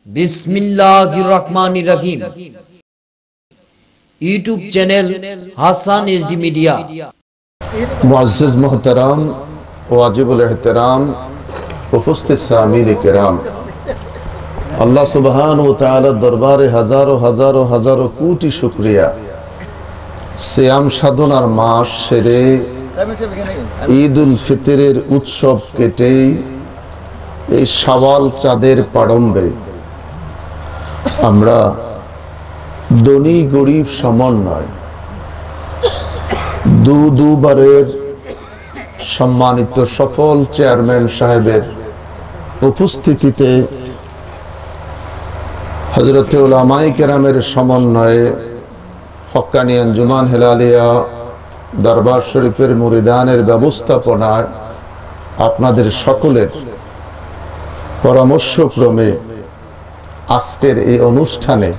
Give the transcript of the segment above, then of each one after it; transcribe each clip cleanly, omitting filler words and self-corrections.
बिस्मिल्लाहिर रहमानिर रहीम। YouTube channel Hasan HD media. मुअज़्ज़िज़ मोहतरम वाजिबुल एहतराम उपस्थित सामीन किराम, अल्लाह सुब्हानहु व तआला दरबारे हजारों हजारों हजारों कोटी शुक्रिया। सियाम साधनार मास सेरे ईदुल फितरेर उत्सव केटे এই শাওয়াল চাঁদের প্রারম্ভে আমরা ধনী গরিব সমন্বয় দুবারের সম্মানিত সফল চেয়ারম্যান সাহেবের উপস্থিতিতে হযরতে উলামায়ে কেরামের সমন্বয়ে হক্কানি আঞ্জুমান হেলালিয়া দরবার শরীফের মুরিদানের ব্যবস্থাপনায় আপনাদের সকলের পরামর্শক্রমে আজকের এই অনুষ্ঠানে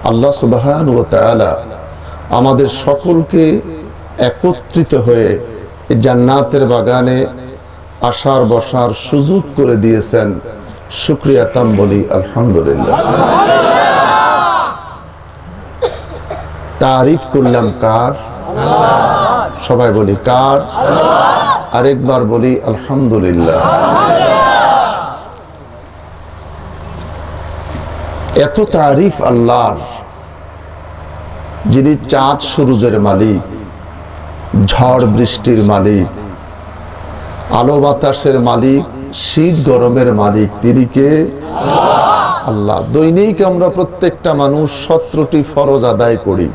আল্লাহ সুবহানাহু ওয়া তাআলা আমাদের সকলকে একত্রিত হয়ে এই জান্নাতের বাগানে আসার বসার সুযোগ করে দিয়েছেন। শুকরিয়া তাম বলি আলহামদুলিল্লাহ। তারিফ করলাম কার? সবাই বলি কার? আরেকবার বলি আলহামদুলিল্লাহ। এত তারিফ আল্লাহর, যিনি চাঁদ সূরজের মালিক, ঝড় বৃষ্টির মালিক, আলো বাতাসের মালিক, শীত গরমের মালিক। তিনি কে? আল্লাহ। দৈনিক আমরা প্রত্যেকটা মানুষ 17টি ফরজ আদায় করি,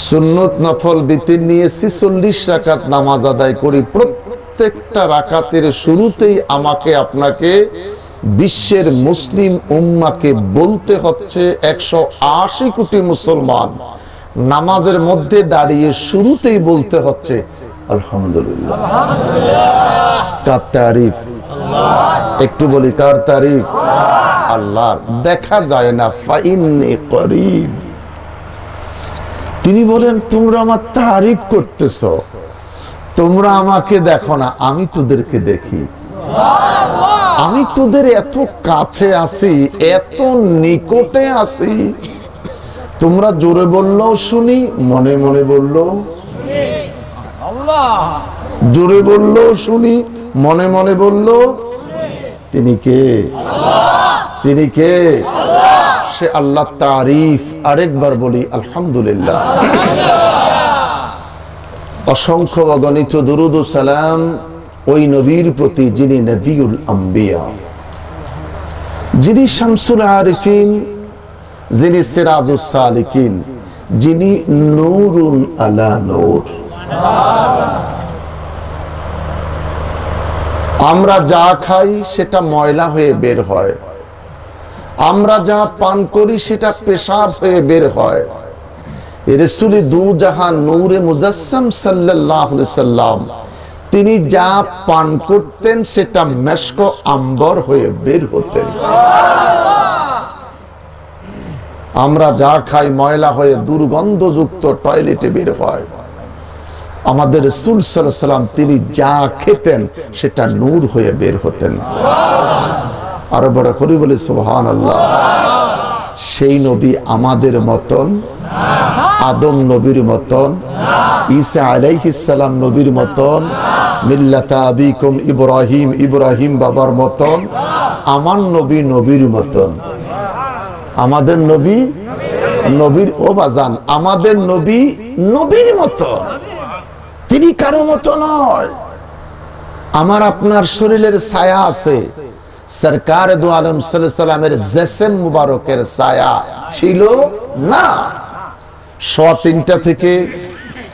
সুন্নত নফল বিতির নিয়ে 46 রাকাত নামাজ আদায় করি। প্রত্যেকটা রাকাতের শুরুতেই আমাকে আপনাকে বিশ্বের মুসলিম উম্মাকে বলতে হচ্ছে 180 কোটি মুসলমান নামাজের মধ্যে দাঁড়িয়ে শুরুতেই বলতে হচ্ছে আলহামদুলিল্লাহ। কার তারিফ? একটু বলি কার তারিফ? আল্লাহর। দেখা যায় না, ফাইন্নী করিব। তিনি বলেন তোমরা আমার তারিফ করতেছো, তোমরা আমাকে দেখো না, আমি তোদেরকে দেখি। আমি তোদের এত কাছে আছি, এত নিকটে আছি, তোমরা জোরে বললেও শুনি, মনে মনে বললেও জোরে বললেও শুনি, মনে মনে বললেও। তিনি কে? তিনি কে? সে আল্লাহ। তারিফ আরেকবার বলি আলহামদুলিল্লাহ। অসংখ্য অগণিত দুরুদ ও সালাম ওই নবীর প্রতি যিনি নবিউল আম্বিয়া, যিনি শামসুল আরিফিন, যিনি সিরাজুস সালিকিন, যিনি নূরুন আলা নূর। আমরা যা খাই সেটা ময়লা হয়ে বের হয়, আমরা যা পান করি সেটা পেশাব হয়ে বের হয়। রাসূল দু জাহান নূরে মুজাসসাম সাল্লাল্লাহু আলাইহি সাল্লাম তিনি যা পান করতেন সেটা মেশক আম্বর হয়ে বের হতেন। আমরা যা খাই ময়লা হয়ে দুর্গন্ধযুক্ত টয়লেটে বের হয়। আমাদের রাসূল সাল্লাল্লাহু আলাইহি সাল্লাম তিনি যা খেতেন সেটা নূর হয়ে বের হতেন। আরো বড় করে বলি সুবহানাল্লাহ। সেই নবী আমাদের মতন, আদম নবীর মতন, ঈসা আলাইহিস সালাম নবীর মতন, মিল্লাতা আবিকুম ইব্রাহিম, ইব্রাহিম বাবার মতন, আমার নবী নবীর মতন। আমাদের নবী নবীর ও বাজান, আমাদের নবী নবীর মতন। তিনি কারো মতো নয়। আমার আপনার শরীরের ছায়া আছে, সরকার দু আলম সাল্লাল্লাহু আলাইহি সাল্লামের জিসম মুবারকের ছায়া ছিল না। 3:30 থেকে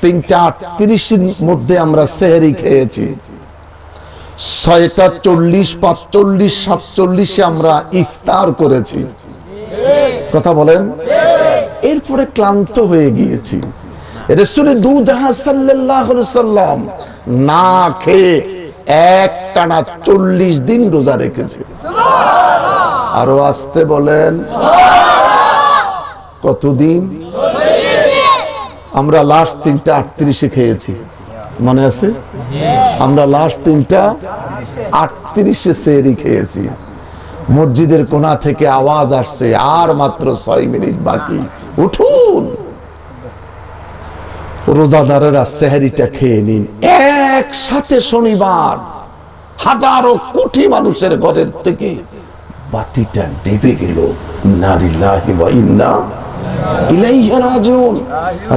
3:38 মধ্যে আমরা সেহরি খেয়েছি। 6:40, 45, 47 আমরা ইফতার করেছি। কথা বলেন। এরপরে ক্লান্ত হয়ে গিয়েছি। রাসূল দু জাহান সাল্লাল্লাহু আলাইহি সাল্লাম না খেয়ে একটানা 40 দিন রোজা রেখেছে। আরো আসতে বলেন কতদিন? আমরা লাস্ট 3:38 খেয়েছি, মনে আছে? আমরা লাস্ট 3:38 সেহরি খেয়েছি। মসজিদের কোণা থেকে আওয়াজ আসছে, আর মাত্র 6 মিনিট বাকি, উঠুন। রোজাদারেরা সেহরিটা খেয়ে নিন। একসাথে শনিবার হাজারো কোটি মানুষের ঘরের থেকে বাতিটা নিভে গেল। ইন্নালিল্লাহি ওয়া ইন্না ইলাইহি রাজিউন।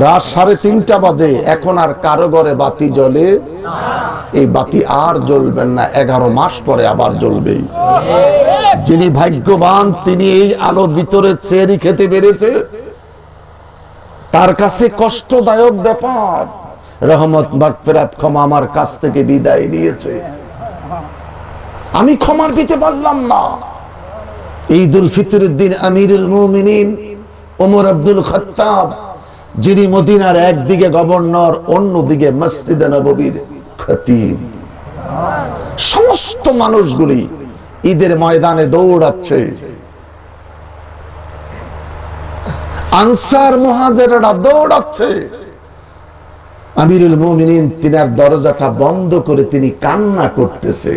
রাত 3:30 বাজে, এখন আর কারো ঘরে বাতি জ্বলে না। এই বাতি আর জ্বলবেন না, 11 মাস পরে আবার জ্বলবে। যিনি ভাগ্যবান তিনি এই আলোর ভিতরে সেহরি খেতে পেরেছে, তার কাছে কষ্টদায়ক ব্যাপার। রহমত মাগফিরাত ক্ষমা আমার কাছ থেকে বিদায় নিয়েছে, আমি ক্ষমার পেতে পারলাম না। ঈদুল ফিতরের দিন আমিরুল মুমিনিন ওমর আব্দুল খাত্তাব, যিনি মদিনার একদিকে গভর্নর, অন্যদিকে মসজিদে নববীর খতিব, সমস্ত মানুষগুলি ঈদের ময়দানে দৌড়াচ্ছে। আনসার মুহাজিররা দৌড়াচ্ছে। আমিরুল মুমিনিন তিনার দরজাটা বন্ধ করে তিনি কান্না করতেছে।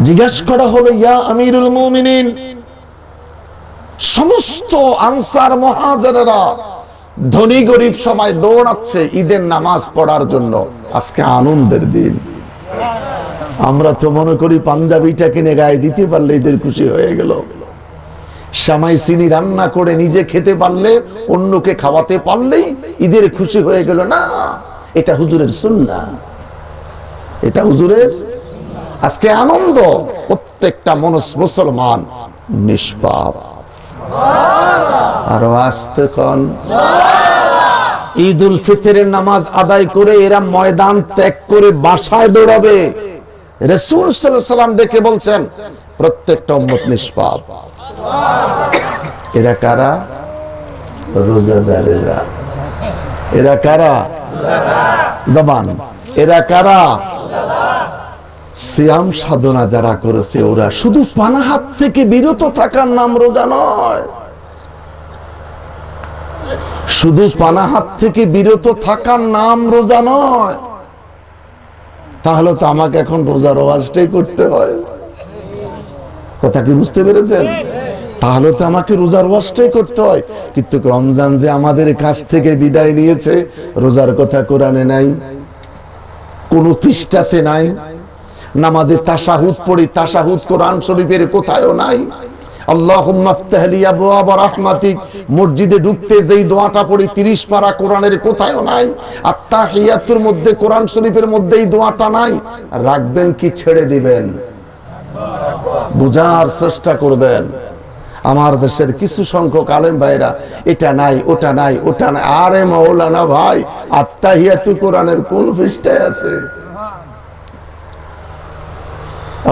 জিজ্ঞাসা করা হলো, ইয়া আমিরুল মুমিনিন, সমস্ত আনসার মুহাজিররা ধনী গরিব সবাই দৌড়াচ্ছে ঈদের নামাজ পড়ার জন্য। আজকে আনন্দের দিন। আমরা তো মনে করি পাঞ্জাবিটা কিনে গায়ে দিতে পারলে ঈদের খুশি হয়ে গেল। সামাই চিনি রান্না করে নিজে খেতে পারলে, অন্যকে খাওয়াতে পারলেই ঈদের খুশি হয়ে গেল না। এটা হুজুরের সুন্নাহ, এটা হুজুরের। আজকে আনন্দ, প্রত্যেকটা মুসলমান নিষ্পাপ। আরো আসতে কন। ঈদুল ফিতরের নামাজ আদায় করে এরা ময়দান ত্যাগ করে বাসায় দৌড়াবে। রাসূল সাল্লাল্লাহু আলাইহি ওয়াসাল্লাম দেখে বলছেন, প্রত্যেকটা উম্মত নিষ্পাপ। এরা কারা? রোজাদারেরা। এরা কারা? জবান। এরা কারা? সিয়াম সাধনা যারা করেছে ওরা। শুধু পানাহাত থেকে বিরত থাকার নাম রোজা নয়, শুধু পানাহাত থেকে বিরত থাকার নাম রোজা নয়। তাহলে তো আমাকে এখন রোজার ওয়াজটাই করতে হয়। কথা কি বুঝতে পেরেছেন? তাহলে তো আমাকে রোজার ওয়াজটাই করতে হয়। কিন্তু রমজান যে আমাদের কাছ থেকে বিদায় নিয়েছে, রোজার কথা কোরআনে নাই, কোন পৃষ্ঠাতে নাই। নামাজে তাশাহুদ পড়ি, তাশাহুদ কোরআন শরীফের কোথায়ও নাই। আল্লাহুম্মা আফতাহ লি আবওয়াব রাহমাতিক, মসজিদে ঢুকতে যেই দোয়াটা পড়ি 30 পারা, কোরআনের কোথায়ও নাই। আত্তাহিয়াতুর মধ্যে কোরআন শরীফের মধ্যে এই দোয়াটা নাই। রাখবেন কি ছেড়ে দিবেন? বুঝার চেষ্টা করবেন। আমার দেশের কিছু সংখ্যক আলেম ভাইরা এটা নাই, ওটা নাই, ওটা নাই। আরে মাওলানা ভাই, আত্তাহিয়াতু কোরআনের কোন পৃষ্ঠায় আছে?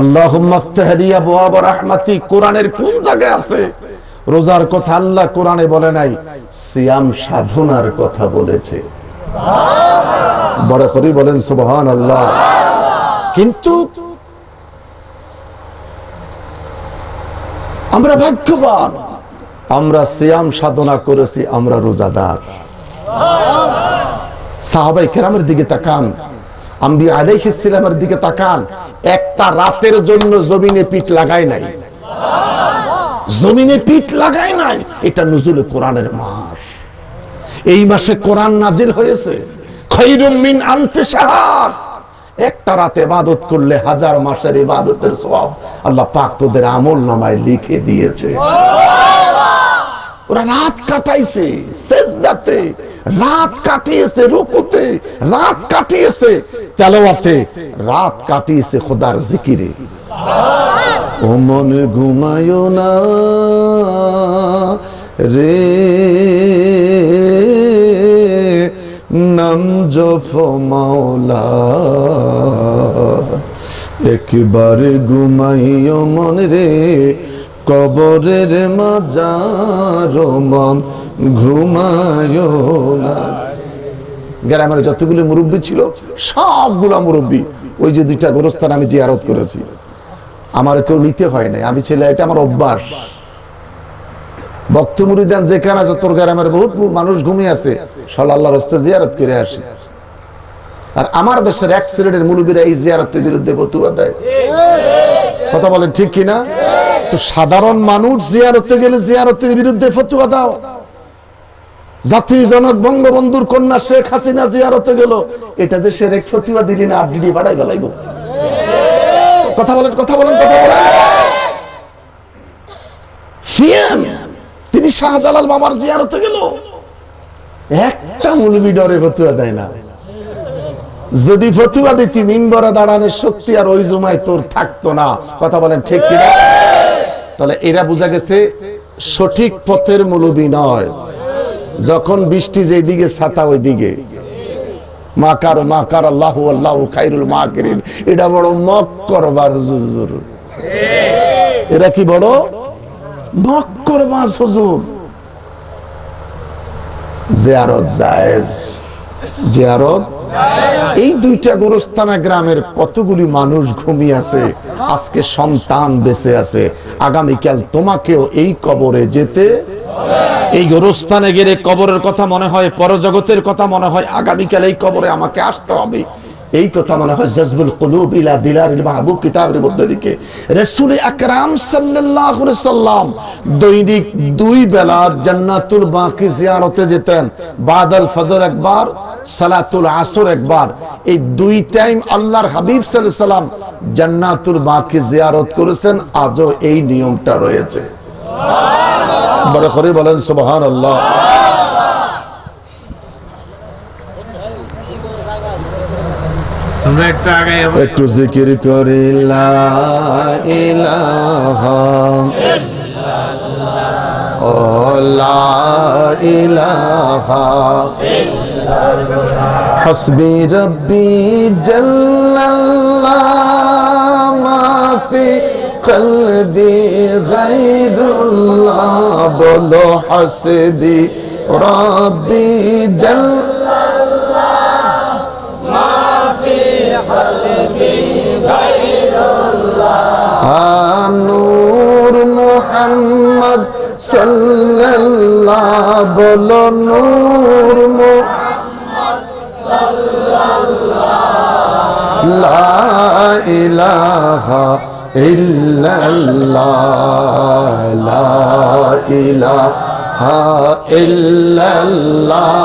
আল্লাহুম্মা আফতাহ লি আবওয়াব রাহমাতিক কোরআনের কোন জায়গায় আছে? রোজার কথা আল্লাহ কোরআনে বলে নাই, সিয়াম সাধনার কথা বলেছে। বড় করে বলেন সুবহানাল্লাহ। কিন্তু আমরা ভাগ্যবান, আমরা সিয়াম সাধনা করেছি, আমরা রোজাদার। সাহাবায়ে কেরামের দিকে তাকান, আম্বিয়া আলাইহিস সালামের দিকে তাকান, একটা রাতের জন্য জমিনে পিঠ লাগায় নাই, জমিনে পিঠ লাগায় নাই। এটা নুজুলে কোরআনের মাস। এই মাসে কোরআন নাজিল হয়েছে। খায়রুম মিন আলফি শাহর, একটা রাতে ইবাদত করলে 1000 মাসের ইবাদতের সওয়াব আল্লাহ পাক তোদের আমলনামায় লিখে দিয়েছে। ওরা রাত কাটাইছে সিজদাতে, রাত কাটিয়েছে রুকুতে, রাত কাটিয়েছে তেলাওয়াতে, রাত কাটিয়েছে খোদার জিকিরে। ও মন ঘুমায়ো না রে, নাম জপ মাওলা, একবার ঘুমাইও মন রে, কবরের মাজার মন ঘুমায়ো না। গ্রামের যতগুলো মুরব্বী ছিল সবগুলা মুরব্বী, ওই যে 2টা গোরস্থান আমি জিয়ারত করেছি, আমার কেউ নিতে হয় নাই, আমি ছেলে, এটা আমার অভ্যাস। ভক্ত মুরিদান যেখানে আছে, তোর গ্রামের বহুত মানুষ ঘুমিয়ে আছে, আল্লাহর রাস্তায় জিয়ারত করে আসে। আর আমার দেশের এক শ্রেণীর মুরব্বীরা এই জিয়ারতের বিরুদ্ধে ফতোয়া দেয়। কথা বলেন ঠিক কিনা? তো সাধারণ মানুষ জিয়ারতে গেলে জিয়ারতের বিরুদ্ধে ফতোয়া দাও। জাতির জনক বঙ্গবন্ধুর কন্যা শেখ হাসিনা জিয়ারতে গেল, এটা যে শিরক ফতোয়া দিলি না আপডি বাড়াই গেলাইব। কথা বলেন, কথা বলেন, কথা বলেন। ফিয়াম তিনি শাহজালাল মামার জিয়ারতে গেল, একটা মৌলবি ডরে ফতোয়া দেয় না। যদি ফতোয়া দিতি মিম্বরে দাঁড়ানোর শক্তি আর ওই জুমায় তোর থাকতো না। কথা বলেন ঠিক কিনা? তাহলে এরা বোঝা গেছে সঠিক পথের মৌলবি নয়। যখন বৃষ্টি যেদিকে ছাতা ওই দিকে মাকার মাকার আল্লাহু আল্লাহু খায়রুল মাকিরিন, এটা বড় মক্করবার হুজুর। এরা কি বড় মক্করবাজ হুজুর। জিয়ারত জায়েজ, জিয়ারত। এই দুইটা গোরস্থানা গ্রামের কতগুলি মানুষ ঘুমিয়ে আছে, আজকে সন্তান বেঁচে আছে, আগামীকাল তোমাকেও এই কবরে যেতে। এই গোরস্থানে গেলে কবরের কথা মনে হয়, পরজগতের কথা মনে হয়, আগামীকাল এই কবরে আমাকে আসতে হবে, এই কথা মনে হয়। জাজবুল কুলুব ইলা দিলারিল মাহবুব কিতাবের মধ্যে লিখে রাসূল আকরাম সাল্লাল্লাহু আলাইহি সাল্লাম দৈনিক 2 বেলা জান্নাতুল বাকি জিয়ারতে যেতেন। বাদাল ফজর একবার, সালাতুল আসর একবার। এই 2 টাইম আল্লাহর হাবিব সাল্লাল্লাহু আলাইহি সাল্লাম জান্নাতুল বাকি জিয়ারত করেছেন। আজও এই নিয়মটা রয়েছে। সুবহানাল্লাহ, বড় করে বলেন সুবহানাল্লাহ। একটু জিকির করি লা ইলাহা ইল্লাল্লাহ, ও লা ইলাহা ইল্লাল্লাহ, হাসবি রব্বি জাল্লাল্লাহ, মা ফি কলবি গায়রুল্লাহ, বলো হাসবি রব্বি জাল্লাল্লাহ, মা ফি কলবি গায়রুল্লাহ, নূর মুহাম্মদ সাল্লাল্লাহ, বলো নূর মুহাম্মদ সাল্লাল্লাহ, লা ইলাহা ইল্লাল্লাহ, লা ইলাহা ইল্লাল্লাহ,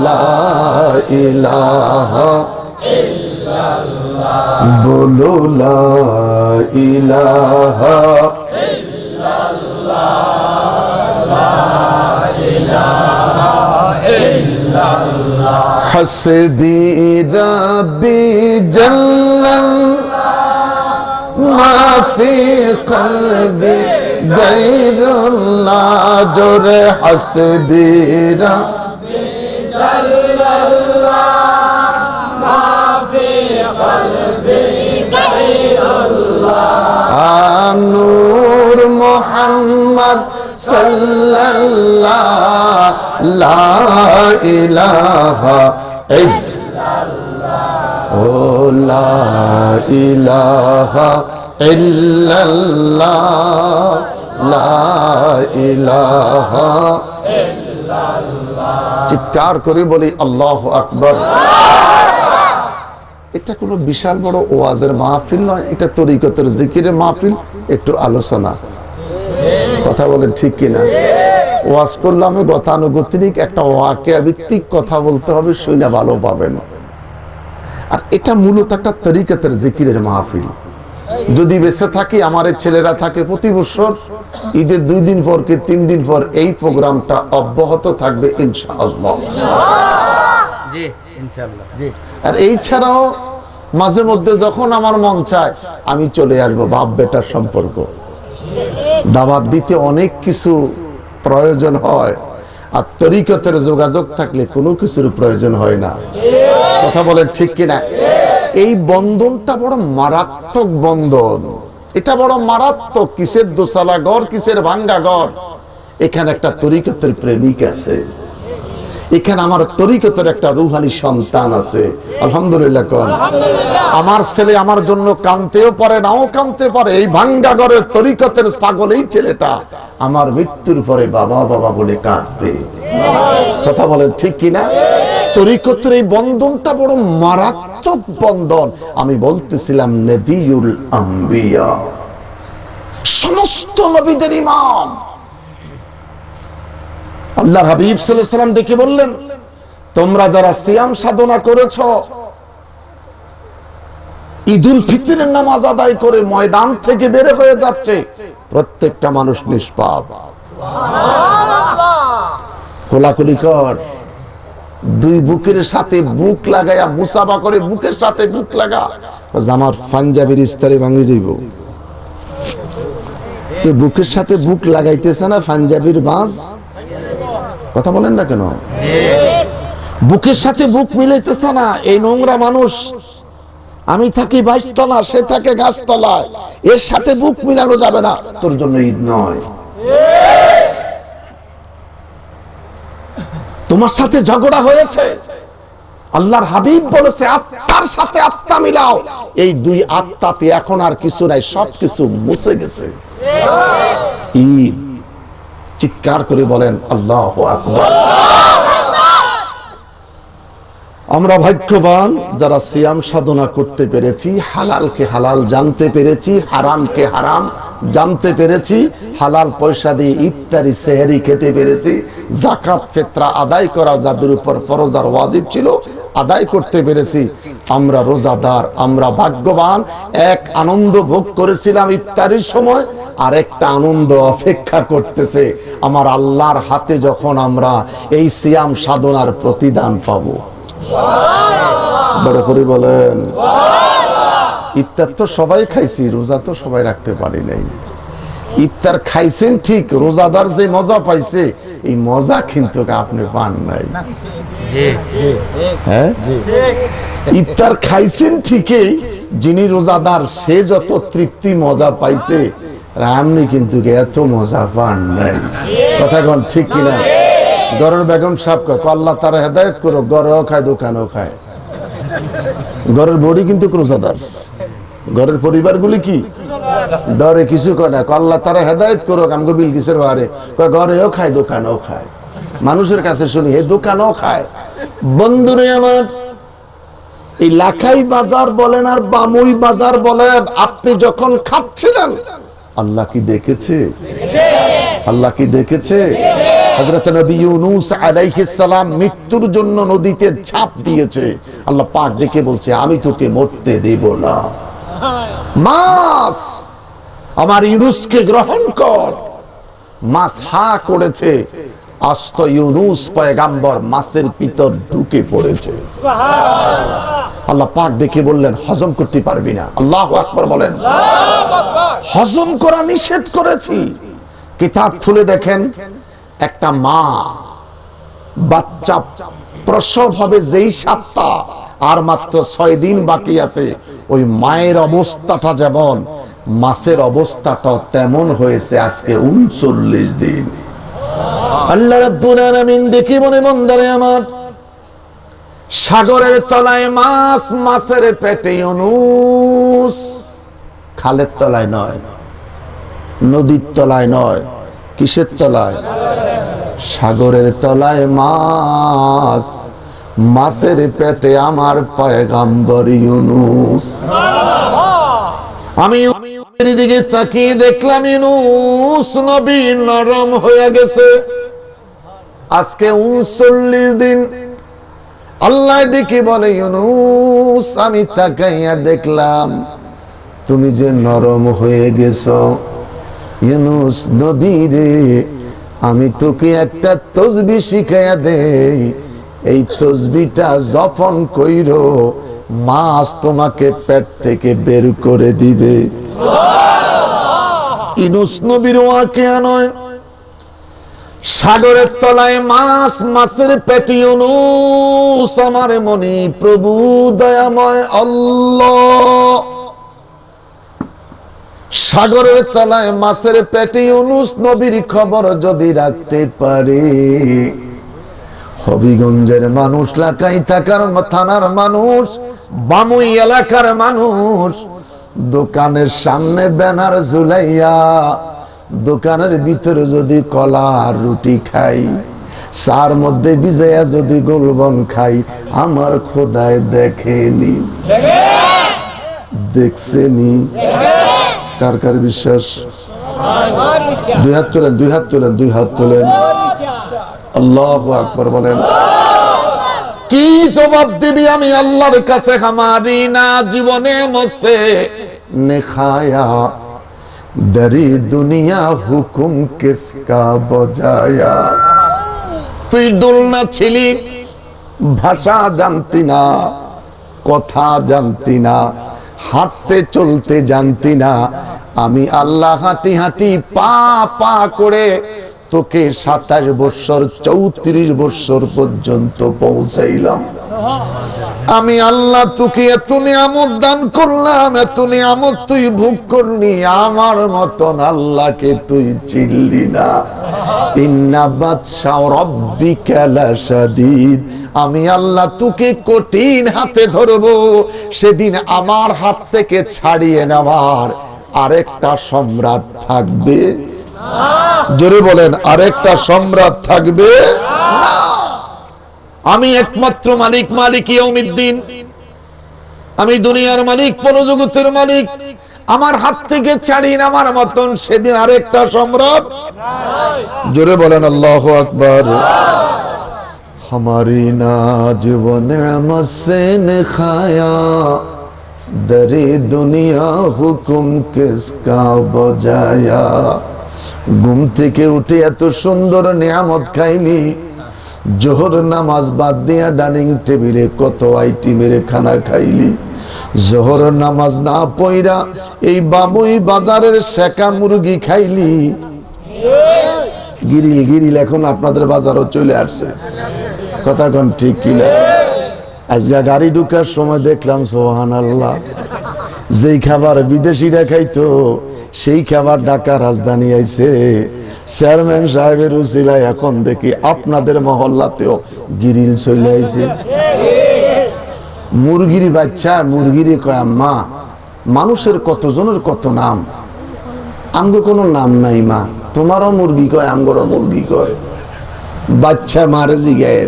লা ইলাহা ইল্লাল্লাহ, বলো লা ইলাহা ইল্লাল্লাহ, লা ইলাহা ইল্লাল্লাহ, হাসবি রাব্বি জাল্লাল্লাহ, মা ফি কলবি গায়রুল্লাহ, জোরে হাসবি রাব্বি জাল্লাল্লাহ, মা ফি কলবি গায়রুল্লাহ, নূর মুহাম্মদ সাল্লাল্লাহ, লা ইলাহা ইল্লাল্লাহ, ও লা ইলাহা ইল্লাল্লাহ, লা ইলাহা ইল্লাল্লাহ। চিৎকার করে বলি আল্লাহু আকবার। এটা কোনো বিশাল বড় ওয়াজের মাহফিল নয়, এটা তরিকতের জিকিরের মাহফিল। একটু আলোচনা, কথা বলেন ঠিক কিনা? ওয়াজ করলাম গতানুগতিক একটা ওয়াকিয়া ভিত্তিক কথা বলতে হবে, শুনে ভালো পাবেন। আর এটা মূলত একটা তরিকতের জিকিরের মাহফিল। যদি বেঁচে থাকি, আমার ছেলেরা থাকে, প্রতি বছর ঈদের 2 দিন পর কি 3 দিন পর এই প্রোগ্রামটা অব্যাহত থাকবে ইনশাআল্লাহ। জি ইনশাআল্লাহ। জি, আর এই ছাড়াও মাঝে মধ্যে যখন আমার মন চায় আমি চলে আসবো। বাপ বেটার সম্পর্ক, দাওয়াত দিতে অনেক কিছু প্রয়োজন হয়, আর তরিকতের যোগাযোগ থাকলে কোনো কিছুর প্রয়োজন হয় না। কথা বলেন ঠিক কিনা? এই বন্ধনটা বড় মারাত্মক বন্ধন, এটা বড় মারাত্মক। কিসের দোসালা ঘর, কিসের ভাঙ্গা ঘর, এখানে একটা তরিকতের প্রেমিক আছে। এখানে আমার তরিকতের একটা রুহানি সন্তান আছে, আলহামদুলিল্লাহ। কোন আমার ছেলে আমার জন্য কাঁদতেও পারে, নাও কাঁদতে পারে। এই ভাঙ্গা ঘরের তরিকতের পাগল এই ছেলেটা আমার মৃত্যুর পরে বাবা বাবা বলে কাঁদবে। কথা বলেন ঠিক কিনা? তরিকতের এই বন্ধনটা বড় মারাত্মক বন্ধন। আমি বলতেছিলাম নবিউল আম্বিয়া, সমস্ত নবীদের ইমাম। আল্লাহর হাবিব সাল্লাল্লাহু আলাইহি ওয়াসাল্লাম দেখে বললেন, তোমরা যারা সিয়াম সাধনা করেছো, ঈদুল ফিতরের নামাজ আদায় করে ময়দান থেকে বের হয়ে যাচ্ছে, প্রত্যেকটা মানুষ নিষ্পাপ। কোলাকুলি কর, দুই বুকের সাথে বুক লাগায়া মুসাফা করে, বুকের সাথে বুক লাগা। আমার পাঞ্জাবির ইস্তারে ভাঙে যাইব, তো বুকের সাথে বুক লাগাইতেছে না পাঞ্জাবির বাঁশ। কথা বলেন না কেন? বুকের সাথে বুক মিলাইতেছে না। এই নোংরা মানুষ, আমি থাকি 22 তলা, সে থাকে গাছতলায়, এর সাথে বুক মিলানো যাবে না। তোর জন্য ঈদ নয়। তোমার সাথে ঝগড়া হয়েছে, আল্লাহর হাবিব বলেছে আত্মার সাথে আত্মা মিলাও। এই দুই আত্মাতে এখন আর কিছু নাই, সবকিছু মুছে গেছে। ঈদ, চিৎকার করে বলেন আল্লাহু আকবার। আমরা ভাগ্যবান যারা সিয়াম সাধনা করতে পেরেছি, হালালকে হালাল জানতে পেরেছি, হারামকে হারাম জানতে পেরেছি, হালাল পয়সা দিয়ে ইফতারি সেহরি খেতে পেরেছি, যাকাত ফিতরা আদায় করা যাদের উপর ফরজ আর ওয়াজিব ছিল আদায় করতে পেরেছি। আমরা রোজাদার, আমরা ভাগ্যবান। এক আনন্দ ভোগ করেছিলাম ইফতারির সময়, আর একটা আনন্দ অপেক্ষা করতেছে আমার আল্লাহর হাতে যখন আমরা এই সিয়াম সাধনার প্রতিদান পাবো। বড় করে বলেন। ইফতার তো সবাই খাইছি, রোজা তো সবাই রাখতে পারি নাই। ইফতার খাইছেন ঠিক, রোজাদার যে মজা পাইছে এই মজা কিন্তু আপনি পান নাই। হ্যাঁ, ইফতার খাইছেন ঠিকই, যিনি রোজাদার সে যত তৃপ্তি মজা পাইছে, আপনি কিন্তু এত মজা পান নাই। কথা কোন ঠিক কিনা? ঘরের বেগম সাহেব কয় আল্লাহ তারা হেদায়েত করো, ঘরেও খায় দোকানেও খায়। ঘরের বড়ি কিন্তু রোজাদার, ঘরের পরিবারগুলি কি ডরে কিছু কয় না, আল্লাহ তারা হেদায়েত করো। আমগো বিলকিসের বারে কয় ঘরেও খায় দোকানেও খায়। মানুষের কাছে শুনি হে দোকানেও খায়। বন্ধুরে আমার, এই লাখাই বাজার বলেন আর বামুই বাজার বলেন, আপনি যখন খাচ্ছিলেন আল্লাহ কি দেখেছে? আল্লাহ কি দেখেছে? হযরত নবী ইউনূস আলাইহিস সালাম মৃত্যুর জন্য নদীতে ঝাঁপ দিয়েছে, আল্লাহ পাক ডেকে বলছে আমি তোকে মরতে দেব না। মাছ আমার ইউনূসকে গ্রহণ কর। মাছ হা করেছে, আস্ত ইউনূস পয়গাম্বর মাছের ভিতর ঢুকে পড়েছে। আল্লাহ পাক ডেকে বললেন হজম করতে পারবি না। আল্লাহু আকবার বলেন। হজম করা নিষেধ করেছি। কিতাব খুলে দেখেন, একটা মা বাচ্চা প্রসব হবে যেই সপ্তাহ আর মাত্র 6 দিন বাকি আছে, ওই মায়ের অবস্থাটা যেমন, মাছের অবস্থাটা তেমন হয়েছে আজকে 39 দিন। আল্লাহ রাব্বুল আলামিন দেখি মনে মন্দারে আমার, সাগরের তলায় মাছ, মাছের পেটে ইউনূস। খালের তলায় নয়, নদীর তলায় নয়, কিসের তলায়? সাগরের তলায় মাছ, মাছের পেটে আমার পয়গাম্বর ইউনূস। আমি দিকে তাকিয়ে দেখলাম ইউনূস নবী নরম হয়ে গেছে। আজকে 39 দিন। আল্লাহ ডেকে বলে ইউনূস, আমি তাকাইয়া দেখলাম তুমি যে নরম হয়ে গেছো। ইউনূস নবী রে, আমি তোকে একটা তাসবিহ শিখাইয়া দেই, এই তাসবিহটা যখন কইরো মাছ তোমাকে পেট থেকে বের করে দিবে। ইউনূস নবীর ওয়াকিয়া নয়, সাগরের তলায় মাছ, মাছের পেটে ইউনূস। আমার মনে প্রভু দয়াময় আল্লাহ, সাগরের তলায় মাছের পেটে ইউনূস নবীর খবর যদি রাখতে পারে, হবিগঞ্জের মানুষ, লাকাই থানার মানুষ, বামুই এলাকার মানুষ, দোকানের সামনে ব্যানার ঝুলাইয়া দোকানের ভিতরে যদি কলা আর রুটি খাই, চার মধ্যে ভিজাইয়া যদি গোলবন খাই, আমার খোদায় দেখেনি, দেখছেনি। কার কার বিশ্বাস? দুই হাত তোলেন, দুই হাত তোলেন, দুই হাত তোলেন। আল্লাহু আকবার বলেন। কি জবাব দিবি আমি আল্লাহর কাছে? হামারি না জীবনে মসে নে খায়া, দরি দুনিয়া হুকুম কিসকা বজায়া। তুই দুলনা ছিলি, ভাষা জানতি না, কথা জানতি না, হাঁটতে চলতে জানতি না। আমি আল্লাহ হাঁটি হাঁটি পা পা করে তোকে 27 বছর 34 বছর পর্যন্ত পৌঁছাইলাম। আমি আল্লাহ তোকে এত নিয়ামত দান করলাম, এত নিয়ামত তুই ভোগ করলি, আমার মতন আল্লাহকে তুই চিনলি না। ইন্না বাতশা রাব্বিকা লাশাদীদ। আমি আল্লাহ তোকে কঠিন হাতে ধরবো, সেদিন আমার হাত থেকে ছাড়িয়ে নেওয়ার আরেকটা সম্রাট থাকবে। জোরে বলেন, আরেকটা সম্রাট থাকবে না। আমি একমাত্র মালিক, মালিক ইয়াউমিদ্দিন। আমি দুনিয়ার মালিক, পরজগতের মালিক। আমার হাত থেকে ছাড়িয়ে নেওয়ার মতন সেদিন আরেকটা সম্রাট। জোরে বলেন আল্লাহু আকবার। हमारी नाज़ व नेमत से ने खाया, दरे दुनिया हुकुम किसका बजाया। ঘুম থেকে উঠে এত সুন্দর নিয়ামত খাইনি, জোহর নামাজ বাদ দিয়া ডাইনিং টেবিলে কত আইটেমের খানা খাইলি। জোহর নামাজ না পইরা এই বাবুই বাজারের শেকা মুরগি খাইলি। গিরিল গিরিল এখন আপনাদের বাজারও চলে আসছে, কথা কোন ঠিক কিনা? আজকে গাড়ি ঢুকার সময় দেখলাম সুবহানাল্লাহ, যেই খাবার বিদেশিরা খাইতো সেই খাবার ঢাকা রাজধানী আইছে। চেয়ারম্যান সাহেবের উসিলায় এখন দেখি আপনাদের মহল্লাতেও গিরিল চলে আইছে। মুরগির বাচ্চা মুরগিরে কয় আম্মা, মানুষের কতজনের কত নাম, আমগো কোনো নাম নাই মা। তোমারও মুরগি কয়, আমগোরও মুরগি কয়। বাচ্চা মারে জিগায়,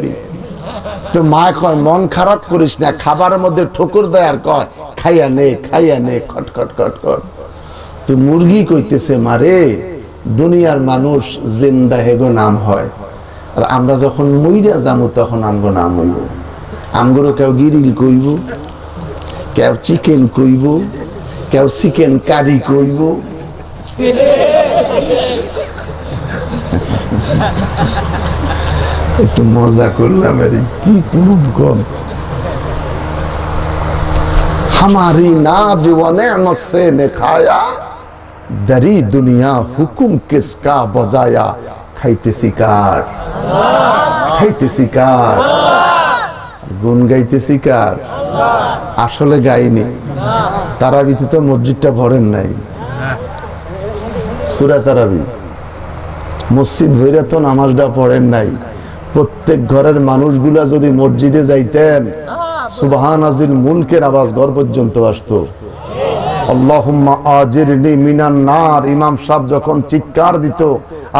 তো মা কয় মন খারাপ করিস না, খাবারের মধ্যে ঠোকর দেয় আর কয় খাইয়া নে, খাইয়া নে, খটখট খটখট। তো মুরগি কইতেছে মারে, দুনিয়ার মানুষ জিন্দা হেগো নাম হয়, আর আমরা যখন মইরা যাবো তখন আমগো নাম হইব। আমগোরও কেউ গিরিল কইব, কেউ চিকেন কইব, কেউ চিকেন কারি কইব। একটু মজা করলাম, আরে কি কোন কম। हमारी नाज़ व नेमत से ने खाया, दरी दुनिया हुकुम किसका बजाया। खाइते शिकार, खाइते शिकार, গুন গাইতে শিকার। আসলে গাইনি, তারাবিতে তো মসজিদটা ভরেন নাই। সূরা তারাবি মসজিদ ভরে তো নামাজটা পড়েন নাই। প্রত্যেক ঘরের মানুষগুলা যদি মসজিদে যাইতেন, সুবহানাজিল মুলকের আওয়াজ ঘর পর্যন্ত আসতো। আল্লাহুম্মা আজিরনি মিনান নার, ইমাম সাহেব যখন চিৎকার দিত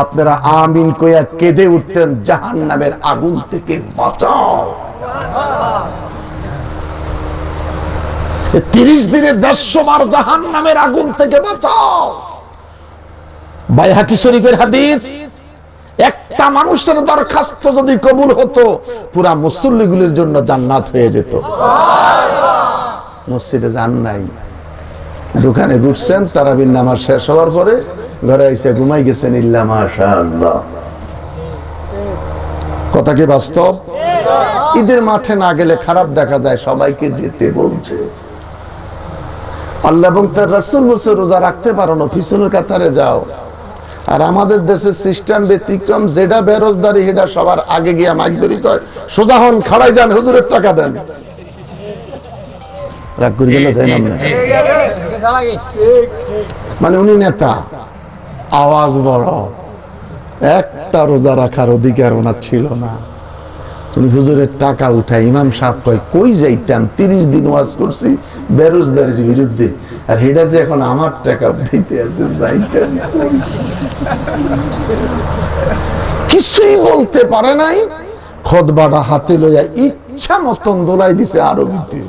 আপনারা আমিন কইয়া কেঁদে উঠতেন, জাহান্নামের আগুন থেকে বাঁচাও। 30 দিনে 150 বার জাহান্নামের আগুন থেকে বাঁচাও। বাইহাকি শরীফের হাদিস, একটা মানুষের দরখাস্ত যদি কবুল হতো পুরা মুসল্লিগুলির জন্য জান্নাত হয়ে যেত। মসজিদে যান নাই, দোকানে ঘুরছেন, তারাবির নামাজ শেষ হওয়ার পরে ঘরে এসে ঘুমাই গেছেন, ইল্লা মাশাআল্লাহ। কথা কি বাস্তব? ঈদের মাঠে না গেলে খারাপ দেখা যায়, সবাইকে যেতে বলছে। আল্লাহ এবং তার রাসূল বলছে রোজা রাখতে পারো না, পিছনের কাতারে যাও। আর আমাদের দেশের সিস্টেম ব্যতিক্রম, যেটা বেরোজগারি সেটা সবার আগে গিয়া মাইকদরি কয়, সোজা হন, খাড়াই যান, হুজুরের টাকা দেন। রাগ করে গেল মানে উনি নেতা, আওয়াজ বড়, একটা রোজা রাখার অধিকার ওনার ছিল না। তুমি হুজুরের টাকা উঠাই, ইমাম সাহেব কয় কই যাইতাম, 30 দিন ওয়াজ করছি বেরোজগারির বিরুদ্ধে, আর হেডা যে এখন আমার টাকা উঠাইতে আছে, যাইতাম কিছুই বলতে পারে নাই। খুতবাটা হাতে লইয়া ইচ্ছা মতন দোলাই দিছে আরবিতে,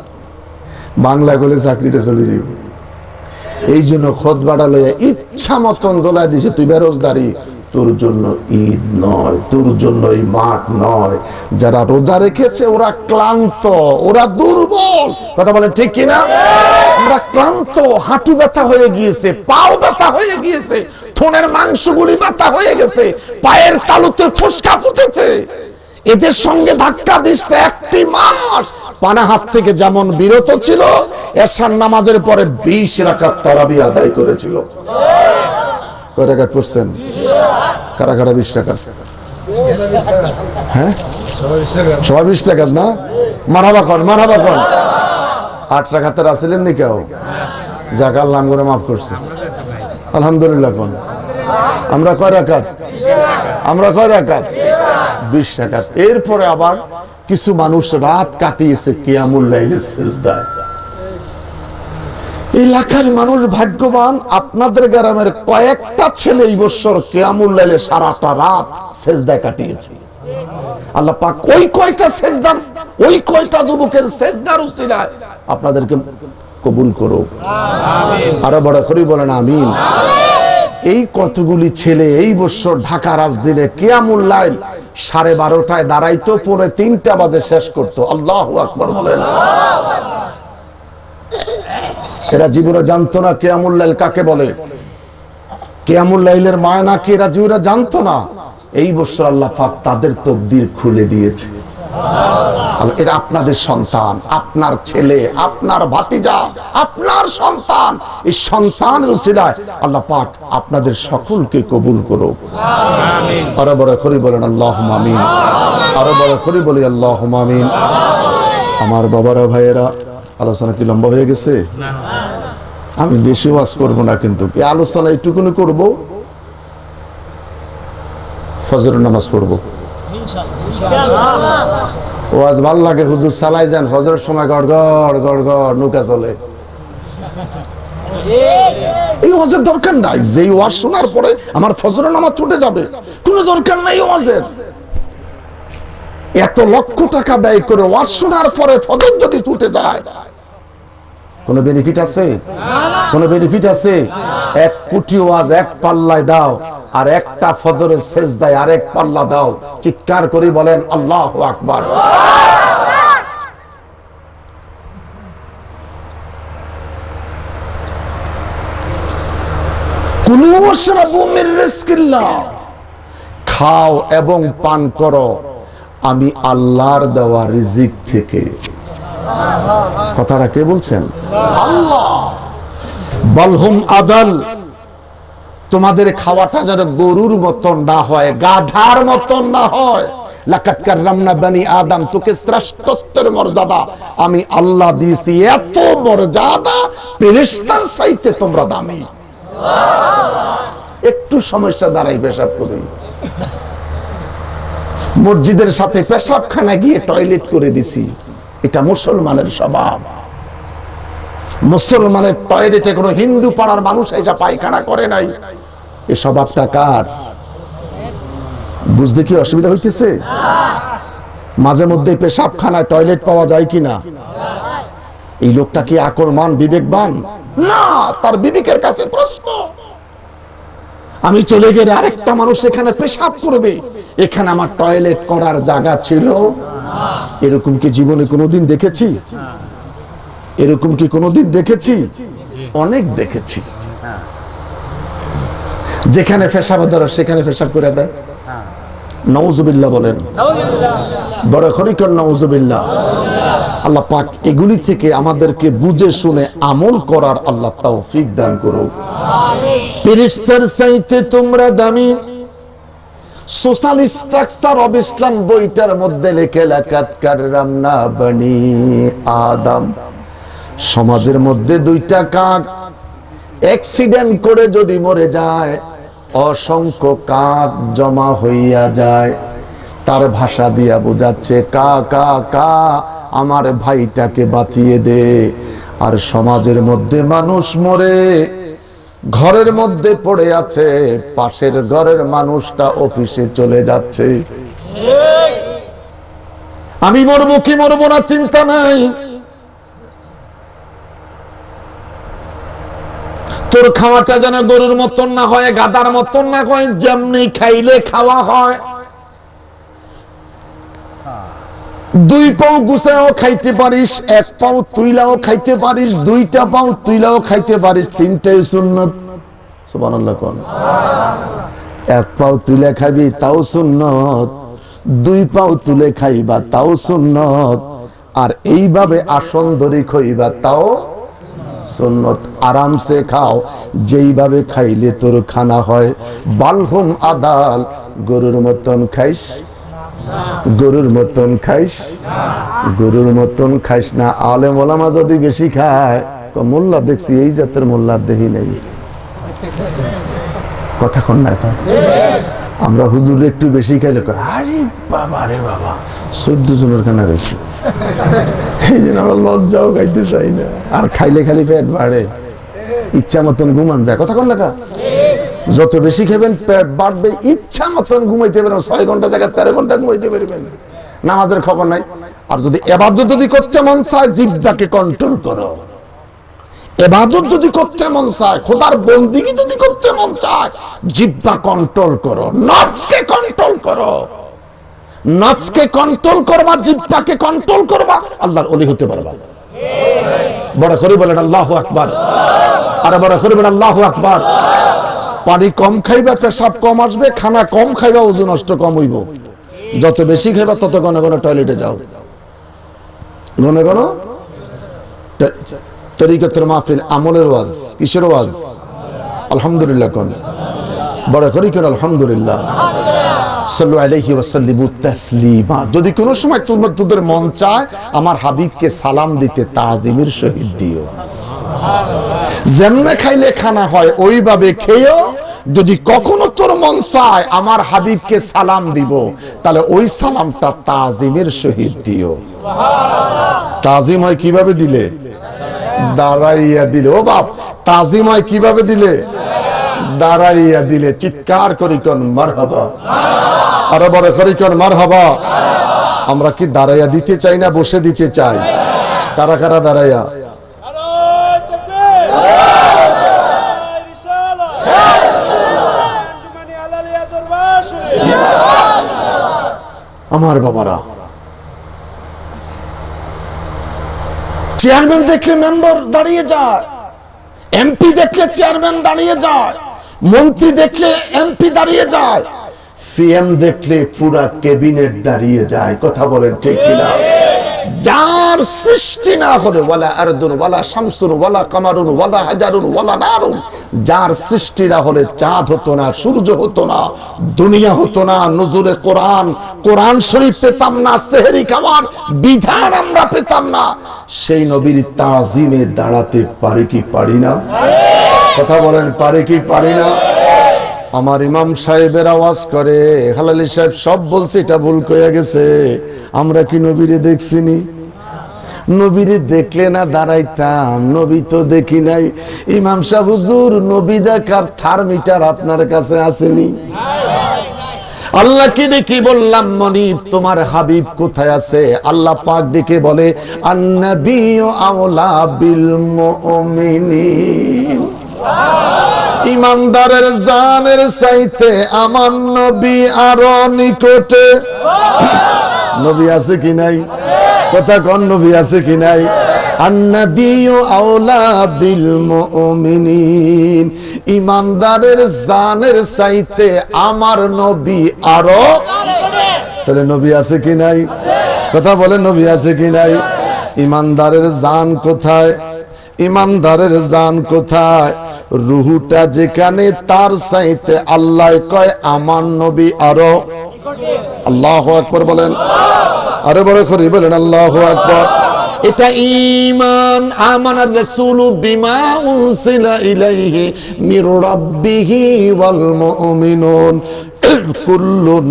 বাংলা বলে চাকরিটা চলে যাবে। এই জন্য খুতবাটা লইয়া ইচ্ছা মতন দোলাই দিছে, তুই বেরোজগারি, তোর জন্য ঈদ নয়, তোর জন্য এই মাঠ নয়। যারা রোজা রেখেছে ওরা ক্লান্ত, ওরা দুর্বল, কথা বলে ঠিক কিনা? আমরা ক্লান্ত, হাঁটু ব্যথা হয়ে গিয়েছে, পাও ব্যথা হয়ে গিয়েছে, থনের মাংসগুলি ব্যথা হয়ে গেছে, পায়ের তালুতে ফুসকা ফুটেছে। এদের সঙ্গে ধাক্কা দিতে একটি মাস পানা হাত থেকে যেমন বিরত ছিল, এশার নামাজের পরে 20 রাকাত তারাবি আদায় করেছিল। কয় রাকাত পড়ছেন? কারা কারা 20 রাকাত? হ্যাঁ, সবাই 20 রাকাত না? মারহাবা কোন, মারহাবা কোন। 8 রাকাতের আসলেন নি কেউ? যাক, আল্লাহ করে মাফ করছে, আলহামদুলিল্লাহ কোন। আমরা কয় রাকাত? আমরা কয় রাকাত? 20 রাকাত। এরপরে আবার কিছু মানুষ রাত কাটিয়েছে কিয়ামুল লাইলে সিজদায়। এলাকার মানুষ ভাগ্যবান, আপনাদের গ্রামের কয়েকটা ছেলে এই বছর কিয়ামুল লাইলে সারাটা রাত সিজদায় কাটিয়েছে। আল্লাহ পাক ওই কয়টা সিজদার, ওই কয়টা যুবকের সিজদার উসিলায় আপনাদেরকে কবুল করুক, আমিন। আরো বড় করে বলেন আমিন। এই কতগুলি ছেলে এই বছর ঢাকা রাজদিনে কিয়ামুল লাইল 12:30টায় দাঁড়াইতো, 2:45 বাজে শেষ করতো। আল্লাহু আকবার বলেন। এরা জীবনে জানতো না কিয়ামুল লাইল কাকে বলে, কিয়ামুল লাইলের মায়না কি এরা জীবনে জানতো না। এই বছর আল্লাহ পাক তাদের তকদির খুলে দিয়েছে। এরা আপনাদের সন্তান, আপনার ছেলে, আপনার ভাতিজা, আপনার সন্তান। এই সন্তানের উসিলায় আল্লাহ পাক আপনাদের সকলকে কবুল করুক, আমিন। আরো বড় করে বলেন আল্লাহুম্মা আমিন, আরো বড় করে বলি আল্লাহুম্মা আমিন। আমার বাবারা, ভাইয়েরা, আলোচনা কি লম্বা হয়ে গেছে? আমি বেশি ওয়াজ করব না, কিন্তু এই আলোচনা একটুকুনি করব, ফজরের নামাজ পড়বো ইনশাআল্লাহ। ওয়াজ ভাল লাগে, হুজুর চালাই যান, ফজরের সময় গড় গড় গড় গড় নৌকা চলে। এই ওয়াজের দরকার নাই, যেই ওয়াজ শোনার পরে আমার ফজরের নামাজ ছুটে যাবে, কোনো দরকার নাই ওয়াজের। এত লক্ষ টাকা ব্যয় করে ওয়াজ শোনার পরে ফজর যদি ছুটে যায়, কোনো বেনিফিট আছে? কোনো বেনিফিট আছে? 1 কোটি ওয়াজ এক পাল্লায় দাও, আর একটা ফজরের সেজদায় আরেক পাল্লা দাও, চিৎকার করে বলেন আল্লাহু আকবার। কুলু ওয়াশরাবু মির রিজকিল্লাহ, খাও এবং পান করো আমি আল্লাহর দেওয়া রিজিক থেকে। কথাটা কে বলছেন? আল্লাহ। বালহুম আদাল, তোমাদের খাওয়াটা যেন গরুর মতন না হয়, গাধার মতন না হয়। লাকাদ কাররামনা বনি আদম, তোকে শ্রেষ্ঠত্বের মর্যাদা আমি আল্লাহ দিয়েছি, এত মর্যাদা ফেরেশতার চাইতে তোমরা দামি। একটু সমস্যা দাঁড়াই পেশাব করি, মসজিদের সাথে পেশাবখানা গিয়ে টয়লেট করে দিছি, এটা মুসলমানের স্বভাব। মুসলমানের টয়লেটে কোনো হিন্দু পাড়ার মানুষ এটা পায়খানা করে নাই, এই স্বভাবটা কার? বুঝতে কি অসুবিধা হইতেছে? মাঝে মধ্যে পেশাবখানায় টয়লেট পাওয়া যায় কিনা? এই লোকটা কি আকলমান, বিবেকবান? না, তার বিবেকের কাছে প্রশ্ন। আমি চলে গেলে আরেকটা মানুষ এখানে পেশাব করবে, এখানে আমার টয়লেট করার জায়গা ছিল? এরকম কি জীবনে কোনোদিন দেখেছি? এরকম কি কোনোদিন দেখেছি? অনেক দেখেছি। যেখানে পেশাব ধরে সেখানে পেশাব করে দেয়। নাউজুবিল্লাহ বলেন, বড় খরিকর নাউজুবিল্লাহ। আল্লাহ পাক এগুলি থেকে আমাদেরকে বুঝে শুনে আমল করার আল্লাহ তৌফিক দান করুক। ফেরেশতার চাইতে তোমরা দামি। সোশ্যাল স্ট্রাকচার অফ ইসলাম বইটার মধ্যে লেখে লাকাদ কাররামনা বনি আদম, সমাজের মধ্যে 2টা কাক অ্যাক্সিডেন্ট করে যদি মরে যায়, অসংখ্য কাক জমা হইয়া যায়। তার ভাষা দিয়া বোঝাচ্ছে কা কা কা আমার ভাইটাকে বাঁচিয়ে দে। আর সমাজের মধ্যে মানুষ মরে, ঘরের মধ্যে পড়ে আছে, পাশের ঘরের মানুষটা অফিসে চলে যাচ্ছে। আমি মরবো কি মরবো না চিন্তা নাই, তোর খাওয়াটা যেন গরুর মতন না হয়, গাদার মতন না হয়, যেমনি খাইলে খাওয়া হয়। দুই পাও গুছাও খাইতে পারিস, এক পাও তুইলাও খাইতে পারিস, দুইটা পাও তুইলাও খাইতে পারিস, তিনটাই সুন্নত। সুবহানাল্লাহ কোন। এক পাও তুলে খাবি তাও সুন্নত, দুই পাও তুলে খাইবা তাও সুন্নত, আর এইভাবে আসন ধরে খাইবা তাও সুন্নত। আরামসে খাও, যেইভাবে খাইলে তোর খানা হয়। বালহুম আদাল, গরুর মতন খাইস, গরুর মতন খাইস, গরুর মতন খাইস না। আলেম ওলামা যদি বেশি খায়, মোল্লা দেখছি এই জাতের মোল্লার দেখি নেই। কথা কন না, আমরা হুজুর একটু বেশি খাইলে আরে বাবা রে বাবা 14 জনের খানা বেশি, এই জন্য আমরা লজ্জাও খাইতে চাই না। আর খাইলে খালি পেট বাড়ে, ইচ্ছা মতন ঘুমান যায়। কথা কন না, যত বেশি খাবেন পেট বাড়বে, ইচ্ছা মতন ঘুমাইতে পারবেন, 6 ঘন্টা জায়গায় 13 ঘন্টা ঘুমাইতে পারবেন, নামাজের খবর নাই। আর যদি ইবাদত যদি করতে মন চায়, জিহ্বাকে কন্ট্রোল করো। ইবাদত যদি করতে মন চায়, খোদার বন্দেগী যদি করতে মন চায়, জিহ্বা কন্ট্রোল করো, নফসকে কন্ট্রোল করো। নফসকে কন্ট্রোল করবা, জিহ্বাকে কন্ট্রোল করবা, আল্লাহর ওলি হতে পারবা। বড় করে বলেন আল্লাহু আকবার, আরে বড় করে বলেন আল্লাহু আকবার। পানি কম খাইবা, পেশাব কম আসবে, খানা কম খাইবা, ওজন নষ্ট কম হইব। যত বেশি খাইবা তত ঘন ঘন টয়লেটে যাও, ঘন ঘন। তরিকতের মাহফিল, আমলের ওয়াজ, কিসের ওয়াজ? আলহামদুলিল্লাহ কোন, বড় করি কোন আলহামদুলিল্লাহ। সাল্লু আলাইহি ওয়া সাল্লিমু তাসলিমা। যদি কোনো সময় তোদের মন চায় আমার হাবিবকে সালাম দিতে, তাজিমের সহিত দিও। যেমনে খাইলে খানা হয় ওইভাবে খেয়েও। যদি কখনো তোর মন চায় আমার হাবিবকে সালাম দিব, তাহলে ওই সালামটা তাজিমের সহিত দিও। তাজিম হয় কিভাবে দিলে? দাঁড়াইয়া দিলে। ও বাপ, তাজিম হয় কিভাবে দিলে? দাঁড়াইয়া দিলে। চিৎকার করি কোন মারহাবা, আরে বড় করি কোন মারহাবা। আমরা কি দাঁড়াইয়া দিতে চাই না বসে দিতে চাই? কারা কারা দাঁড়াইয়া? আমার বাবারা, চেয়ারম্যান দেখলে মেম্বার দাঁড়িয়ে যায়, এমপি দেখলে চেয়ারম্যান দাঁড়িয়ে যায়, মন্ত্রী দেখলে এমপি দাঁড়িয়ে যায়, পিএম দেখলে পুরা ক্যাবিনেট দাঁড়িয়ে যায়। কথা বলেন ঠিক কিনা? যার সৃষ্টি না হলে ওয়ালা আরদুন ওয়ালা শামসুন ওয়ালা কামারুন ওয়ালা হাজারুন ওয়ালা নারুন, যার সৃষ্টি না হলে চাঁদ হতো না, সূর্য হতো না, দুনিয়া হতো না, নজরে কোরআন, কোরআন শরীফ পেতাম না, সেহরি খাওয়ার বিধান আমরা পেতাম না। সেই নবীর তাজিমে দাঁড়াতে পারি কি পারি না? কথা বলেন, পারি কি পারি না? আমার ইমাম সাহেবের আওয়াজ করে, হালালি সাহেব সব বলছে, এটা ভুল কইয়া গেছে। আমরা কি নবীরে দেখছিনি? নবীরে দেখলে না দাঁড়াইতাম? নবী তো দেখি নাই। ইমাম সাহেব হুজুর, নবী দেখার থার্মিটার আপনার কাছে আসেনি? আল্লাহকে ডেকে বললাম, মনিব তোমার হাবিব কোথায় আছে? আল্লাহ পাক ডেকে বলে, আন্নাবিয়্যু আওলা বিল মুমিনিন, ইমানদারের জানের চাইতে আমার নবী আরো নিকটে। নবী আছে কি নাই? কথা কোন, নবী আছে কি নাই? আন্নাবিয়্যু আওলা বিল মুমিনিন, ইমানদারের জানের চাইতে আমার নবী আরো। তাহলে নবী আছে কি নাই? কথা বলে, নবী আছে কি নাই? ইমানদারের জান কোথায়? ইমানদারের জান কোথায়? রুহুটা যেখানে, তার চাইতে আল্লাহ কয় আমার নবী আরো। আল্লাহু আকবার বলেন, আরে বড় করে বলেন আল্লাহু আকবার। এটা ঈমান। আমানার রাসূলু বিমা উনসিলা ইলাইহি মির রাব্বিহি ওয়াল মুমিনুন কুল্লুন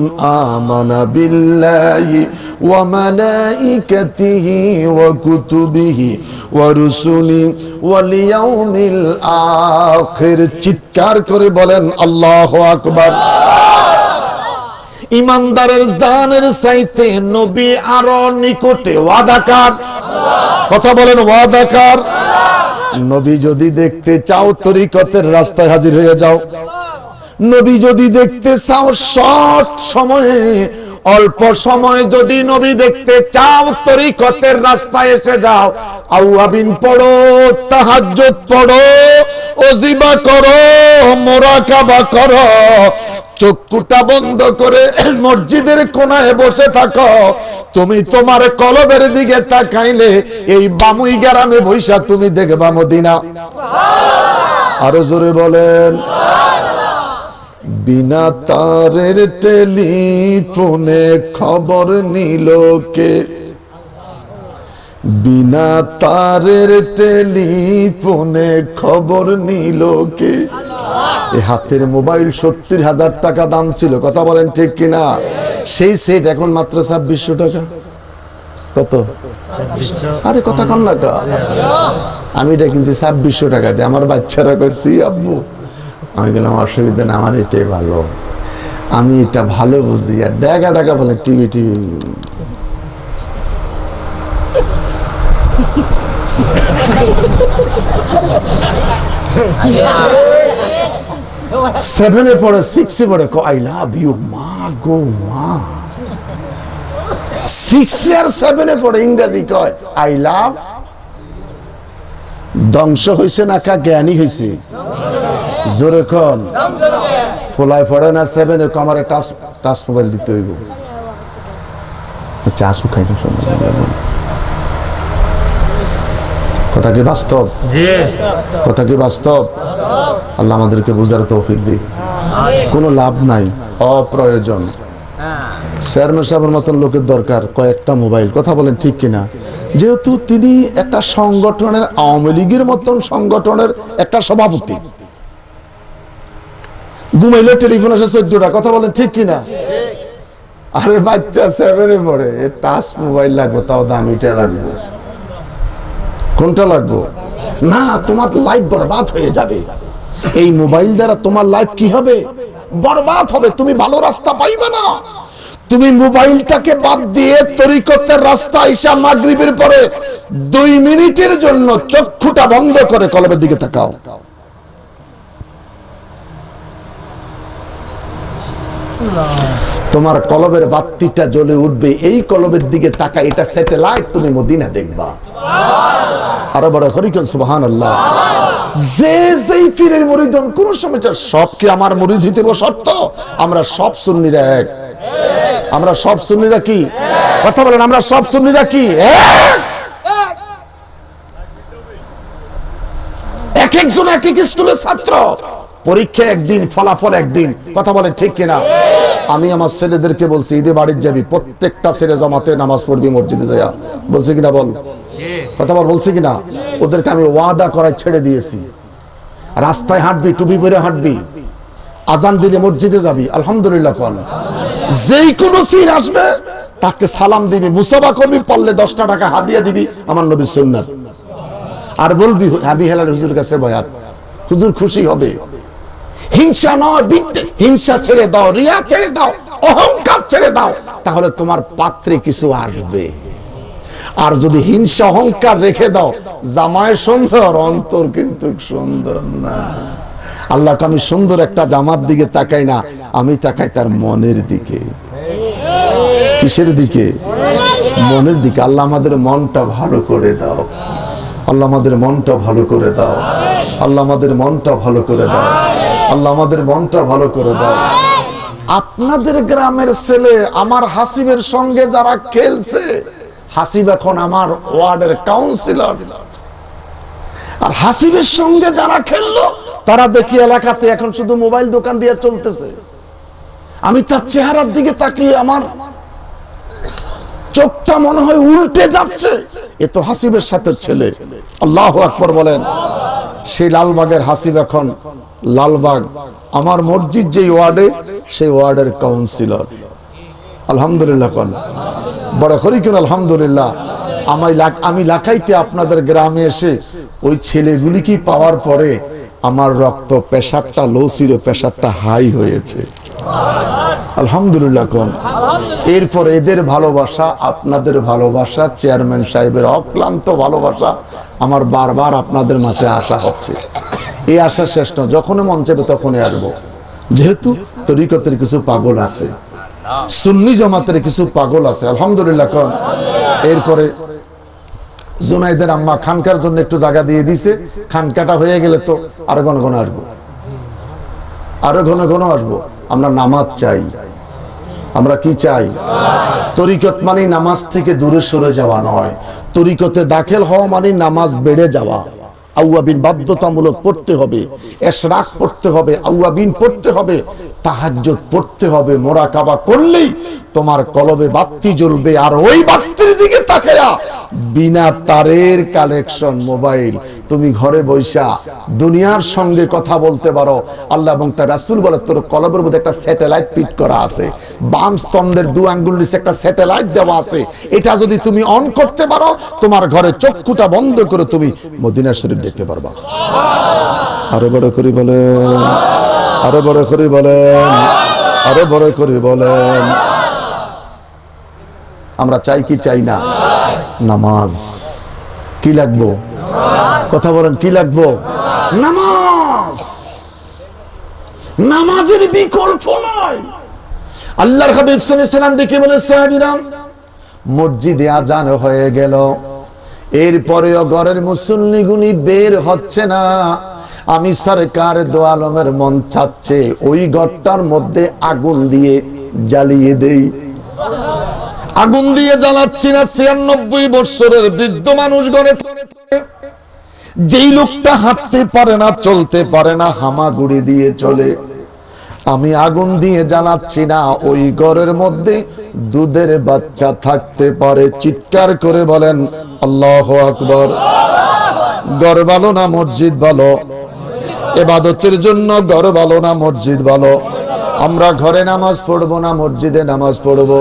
আমানা বিল্লাহি ওয়া মালাইকাতিহি ওয়া কুতুবিহি ওয়া রুসুলিহি ওয়াল ইয়াউমিল আখির। চিৎকার করে বলেন আল্লাহু আকবার। ইমানদারের জানের চাইতে নবী আরো নিকটে ওয়াদাকার। কথা বলেন ওয়াদাকার। নবী যদি দেখতে চাও তরিকতের রাস্তায় হাজির হয়ে যাও। নবী যদি দেখতে চাও শর্ট সময়ে, অল্প সময় যদি নবী দেখতে চাও তরিকতের রাস্তায় এসে যাও। আওয়াবিন পড়ো, তাহাজ্জুদ পড়ো, ওজিবা করো, মুরাকাবা করো, চক্ষুটা বন্ধ করে মসজিদের কোনায় বসে থাকো। তুমি তোমার কলবের দিকে তাকাইলে এই বামুই গ্রামে বৈশা তুমি দেখবা মদিনা। আরো জোরে বলেন। বিনা তারের টেলিফোনে খবর নিল কে? বিনা তারের টেলিফোনে খবর নিল কে? এই হাতের মোবাইল 70,000 টাকা দাম ছিল, কথা বলেন ঠিক কিনা? সেই সেট এখন মাত্র 2600 টাকা। কত? আরে কথা কন না কা। আমি এটা কিনছি 2600 টাকা দিয়ে। আমার বাচ্চারা কইছি আব্বু, আমি গেলাম অসুবিধা না, আমার এটাই ভালো, আমি এটা ভালো বুঝি। আর টাকা টাকা বলে টিভি 7 পড়ে 6 পড়ে আই লাভ ইউ মা গো মা। 6 আর 7 পড়ে ইংরেজি কয় আই লাভ। ধ্বংস হইছে না কা জ্ঞানী হইছে? জোরে কোন। ফোলায় পড়ে না 7 কমারে টাচ মোবাইল দিতে হইব। চা শুকাই না কথা কি বাস্তব? কথা কি বাস্তব? আল্লাহ আমাদেরকে বুঝার তৌফিক দিক। কোনো লাভ নাই, অপ্রয়োজন। চেয়ারম্যান সাহেবের মতন লোকের দরকার কয়েকটা মোবাইল, কথা বলেন ঠিক কিনা? যেহেতু তিনি একটা সংগঠনের, আওয়ামী লীগের মতন সংগঠনের একটা সভাপতি, ঘুমাইলে টেলিফোন আসে 14টা, কথা বলেন ঠিক কিনা? আরে বাচ্চা 7 পড়ে, টাচ মোবাইল লাগবে, তাও দামিটা লাগবে। কোনটা লাগবে? না, তোমার লাইফ বরবাদ হয়ে যাবে। এই মোবাইল দ্বারা তোমার লাইফ কি হবে? বরবাদ হবে। তুমি ভালো রাস্তা পাইবে না। তুমি মোবাইলটাকে বাদ দিয়ে তরিকতের রাস্তা ঈশা মাগরিবের পরে 2 মিনিটের জন্য চক্ষুটা বন্ধ করে কলবের দিকে তাকাও। তোমার কলবের বাতিটা জ্বলে উঠবে। এই কলবের দিকে তাকা, এটা স্যাটেলাইট, তুমি মদিনা দেখবা। আরো বড় করিকেন সুবহানাল্লাহ। যে যেই পীরের মুরিদ, কোন সমস্যা, সব কি আমার মুরিদ হইতে শর্ত? আমরা সব সুন্নিরা এক। আমরা সব সুন্নিরা কি? কথা বলেন, আমরা সব সুন্নিরা কি এক? একজন এক এক স্কুলের ছাত্র, পরীক্ষা একদিন, ফলাফল একদিন, কথা বলেন ঠিক কিনা? আমি আমার ছেলেদেরকে বলছি, ঈদে বাড়ির যাবি, প্রত্যেকটা ছেলে জামাতে নামাজ পড়বি মসজিদে যাইয়া। বলছে কিনা বল? কথা বল, বলছে কিনা? ওদেরকে আমি ওয়াদা করায় ছেড়ে দিয়েছি। রাস্তায় হাঁটবি, টুপি পরে হাঁটবি, আজান দিলে মসজিদে যাবি, আলহামদুলিল্লাহ কল। যেই কোনো পীর আসবে তাকে সালাম দিবি, মুসাফা করবি, পারলে 10টা টাকা হাদিয়া দিবি, আমার নবীর সুন্নাত। আর বলবি হাবি হেলাল হুজুর কাছে বয়াত, হুজুর খুশি হবে। হিংসা নয়, হিংসা ছেড়ে দাও, রিয়া ছেড়ে দাও, অহংকার ছেড়ে দাও, তাহলে তোমার পাত্রে কিছু আসবে। আর যদি হিংসা অহংকার রেখে দাও, জামায় সুন্দর, অন্তর কিন্তু সুন্দর না। আল্লাহকে আমি সুন্দর একটা জামার দিকে তাকাই না, আমি তাকাই তার মনের দিকে। কিসের দিকে? মনের দিকে। আল্লাহ আমাদের মনটা ভালো করে দাও। আল্লাহ আমাদের মনটা ভালো করে দাও। আল্লাহ আমাদের মনটা ভালো করে দাও। আল্লাহ আমাদের মনটা ভালো করে দাও। আপনাদের গ্রামের ছেলে আমার হাসিবের সঙ্গে যারা খেলছে, হাসিব এখন আমার ওয়ার্ডের কাউন্সিলর। আর হাসিবের সঙ্গে যারা খেললো, তারা দেখি এলাকাতে এখন শুধু মোবাইল দোকান দিয়ে চলতেছে। আমি তার চেহারার দিকে তাকিয়ে আমার চোখটা মনে হয় উল্টে যাচ্ছে। এ তো হাসিবের সাথে ছেলে। আল্লাহু আকবার বলেন। সেই লালবাগের হাসিব এখন লালবাগ আমার মসজিদ যে ওয়ার্ডে সেই ওয়ার্ডের কাউন্সিলর। আলহামদুলিল্লাহ কোন বড় করি কোন আলহামদুলিল্লাহ। আমি লাখাইতে আপনাদের গ্রামে এসে ওই ছেলেগুলিকে পাওয়ার পরে আমার রক্ত প্রেশারটা লো ছিল, প্রেশারটা হাই হয়েছে। আলহামদুলিল্লাহ কোন। এরপর এদের ভালোবাসা, আপনাদের ভালোবাসা, চেয়ারম্যান সাহেবের অক্লান্ত ভালোবাসা, আমার বারবার আপনাদের মাঝে আসা হচ্ছে। এই আশা শেষ নয়, যখনই মন চাইবে তখনই আসবো। যেহেতু তরিকতের কিছু পাগল আছে, সুন্নি জামাতের কিছু পাগল আছে। আলহামদুলিল্লাহ কোন। এরপরে জুনাইদের আম্মা খানকার জন্য একটু জায়গা দিয়ে দিছে, খানকাটা হয়ে গেলে তো আরো ঘন ঘন আসবো, আরো ঘন ঘন আসবো। আমরা নামাজ চাই। আমরা কি চাই? তরিকত মানে নামাজ থেকে দূরে সরে যাওয়া নয়, তরিকতে দাখিল হওয়া মানে নামাজ বেড়ে যাওয়া। আউয়াবিন বাধ্যতামূলক পড়তে হবে, এশরাক পড়তে হবে, আউয়াবিন পড়তে হবে, তাহাজ্জুদ পড়তে হবে। মোরাকাবা করলেই তোমার কলবে বাতি জ্বলবে। আর ওই বাতির দিকে তাকায়া বিনা তারের কালেকশন মোবাইল, তুমি ঘরে বৈশা দুনিয়ার সঙ্গে কথা বলতে পারো। আল্লাহ এবং তার রাসূল বলে তোর কলবের মধ্যে একটা স্যাটেলাইট ফিট করা আছে, বাম স্তম্ভের 2 আঙ্গুল নিচে একটা স্যাটেলাইট দেওয়া আছে। এটা যদি তুমি অন করতে পারো, তোমার ঘরে চক্ষুটা বন্ধ করে তুমি মদিনা শরীফ দেখতে পারবা। আরো বড় করে বলেন, আরো বড় করে বলেন, আরো বড় করে বলেন। আমরা চাই কি চাই না? নামাজ। কি লাগবো? কথা বলেন, কি লাগবো? নামাজ। নামাজের বিকল্প নয়। আল্লাহর হাবিব সাল্লাল্লাহু আলাইহি ওয়াসাল্লাম দেখে বলে সাহাবীরা, মসজিদে আজান হয়ে গেল, এরপরেও ঘরের মুসল্লিগুনি বের হচ্ছে না। আমি সরকার দো আলমের মন চাচ্ছে ওই ঘরটার মধ্যে আগুন দিয়ে জ্বালিয়ে দেই। আগুন দিয়ে জ্বালাচ্ছি না, 96 বছরের বৃদ্ধ মানুষ ঘরে থাকে, যেই লোকটা হাঁটতে পারে না, চলতে পারে না, হামাগুড়ি দিয়ে চলে। আমি আগুন দিয়ে জ্বালাচ্ছি না, ওই ঘরের মধ্যে দুধের বাচ্চা থাকতে পারে। চিৎকার করে বলেন আল্লাহু আকবার। ঘর ভালো না মসজিদ ভালো? ইবাদতের জন্য ঘর ভালো না মসজিদ ভালো? আমরা ঘরে নামাজ পড়বো না মসজিদে নামাজ পড়বো?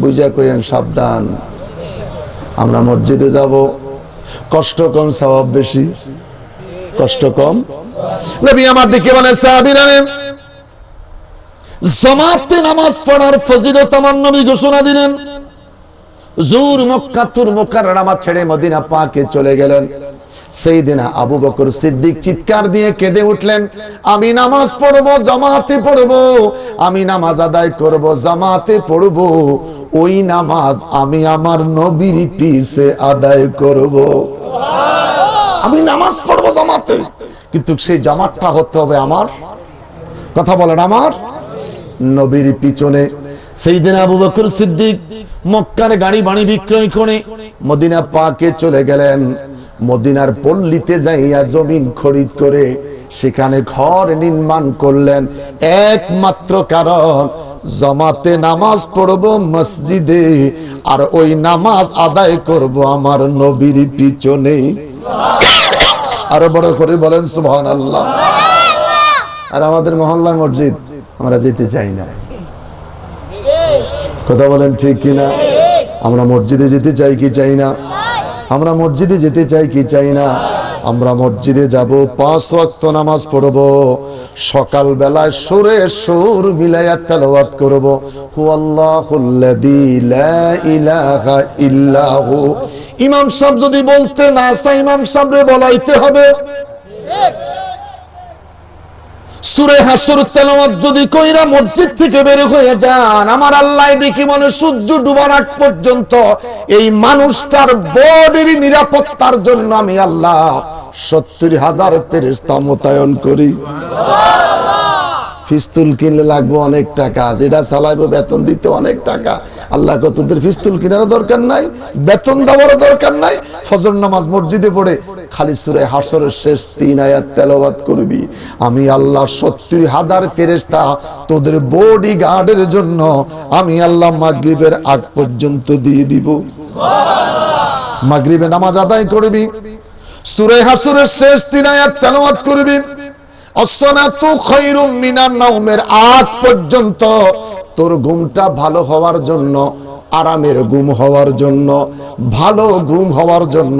বুঝা কইেন সাবধান। আমরা মসজিদে যাব, কষ্ট কম সওয়াব বেশি। কষ্ট কম। নবী আমার দিকে বলে সাহাবীরা, জামাতে নামাজ পড়ার ফজিলত আমার নবী ঘোষণা দিলেন। জুর মক্কাতুল মুকাররমা ছেড়ে মদিনা পাকে চলে গেলেন। সাইয়েদনা আবু বকর সিদ্দিক চিৎকার দিয়ে কেঁদে উঠলেন, আমি নামাজ পড়বো, জামাতে পড়বো, আমি নামাজ আদায় করব, জামাতে পড়বো। ওই নামাজ আমি আমার নবীর পিছে আদায় করব। আমি নামাজ পড়বো জামাতে, কিন্তু সেই জামাতটা হতে হবে আমার, কথা বলেন, আমার নবীর পিছনে। সাইয়েদনা আবু বকর সিদ্দিক মক্কার গাড়ি বাড়ি বিক্রয় করে মদিনা পাকে চলে গেলেন। মদিনার পল্লীতে যাইয়া জমিন খরিদ করে সেখানে ঘর নির্মাণ করলেন, একমাত্র কারণ জামাতে নামাজ পড়বো মসজিদে, আর ওই নামাজ আদায় করব আমার নবীর পিছনে। আরো বড় করে বলেন সুবহানাল্লাহ। আর আমাদের মহল্লায় মসজিদ, আমরা যেতে চাই না। কথা বলেন ঠিক কিনা? আমরা মসজিদে যেতে চাই কি চাই না? আমরা মসজিদে যেতে চাই কি চাই না? আমরা মসজিদে যাব, 5 ওয়াক্ত নামাজ পড়ব, সকাল বেলায় সুরে সুর মিলাইয়া তেলাওয়াত করব, হুয়াল্লাহুল্লাযী লা ইলাহা ইল্লাহু। ইমাম সাহেব যদি বলতে না চায়, ইমাম সাহেবরে বলাইতে হবে। সূরা হাসর তেলাওয়াত যদি কইরা মসজিদ থেকে বের হয়ে যান, আমার আল্লাহ দেখি মনে সূর্য ডুবার আগ পর্যন্ত এই মানুষটার বডির নিরাপত্তার জন্য আমি আল্লাহ 70,000 ফেরেশতা মোতায়েন করি। পিস্তল কিনলে লাগবে অনেক টাকা, যেটা চালাইবো বেতন দিতে অনেক টাকা। আল্লাহ কত তোদের পিস্তল কেনার দরকার নাই, বেতন দেওয়ার দরকার নাই। ফজর নামাজ মসজিদে পড়ে খালি সূরা হাসরের শেষ 3 আয়াত তেলাওয়াত করবি, আমি আল্লাহ 70,000 ফেরেশতা তোদের বডি গার্ডের জন্য আমি আল্লাহ মাগরিবের আগ পর্যন্ত দিয়ে দিব। সুবহানাল্লাহ। মাগরিবে নামাজ আদায় করবি, সূরা হাসরের শেষ 3 আয়াত তেলাওয়াত করবি, আসসালাতু খায়রুম মিনান নাওমের আগ পর্যন্ত তোর ঘুমটা ভালো হওয়ার জন্য, আরামের ঘুম হওয়ার জন্য, ভালো ঘুম হওয়ার জন্য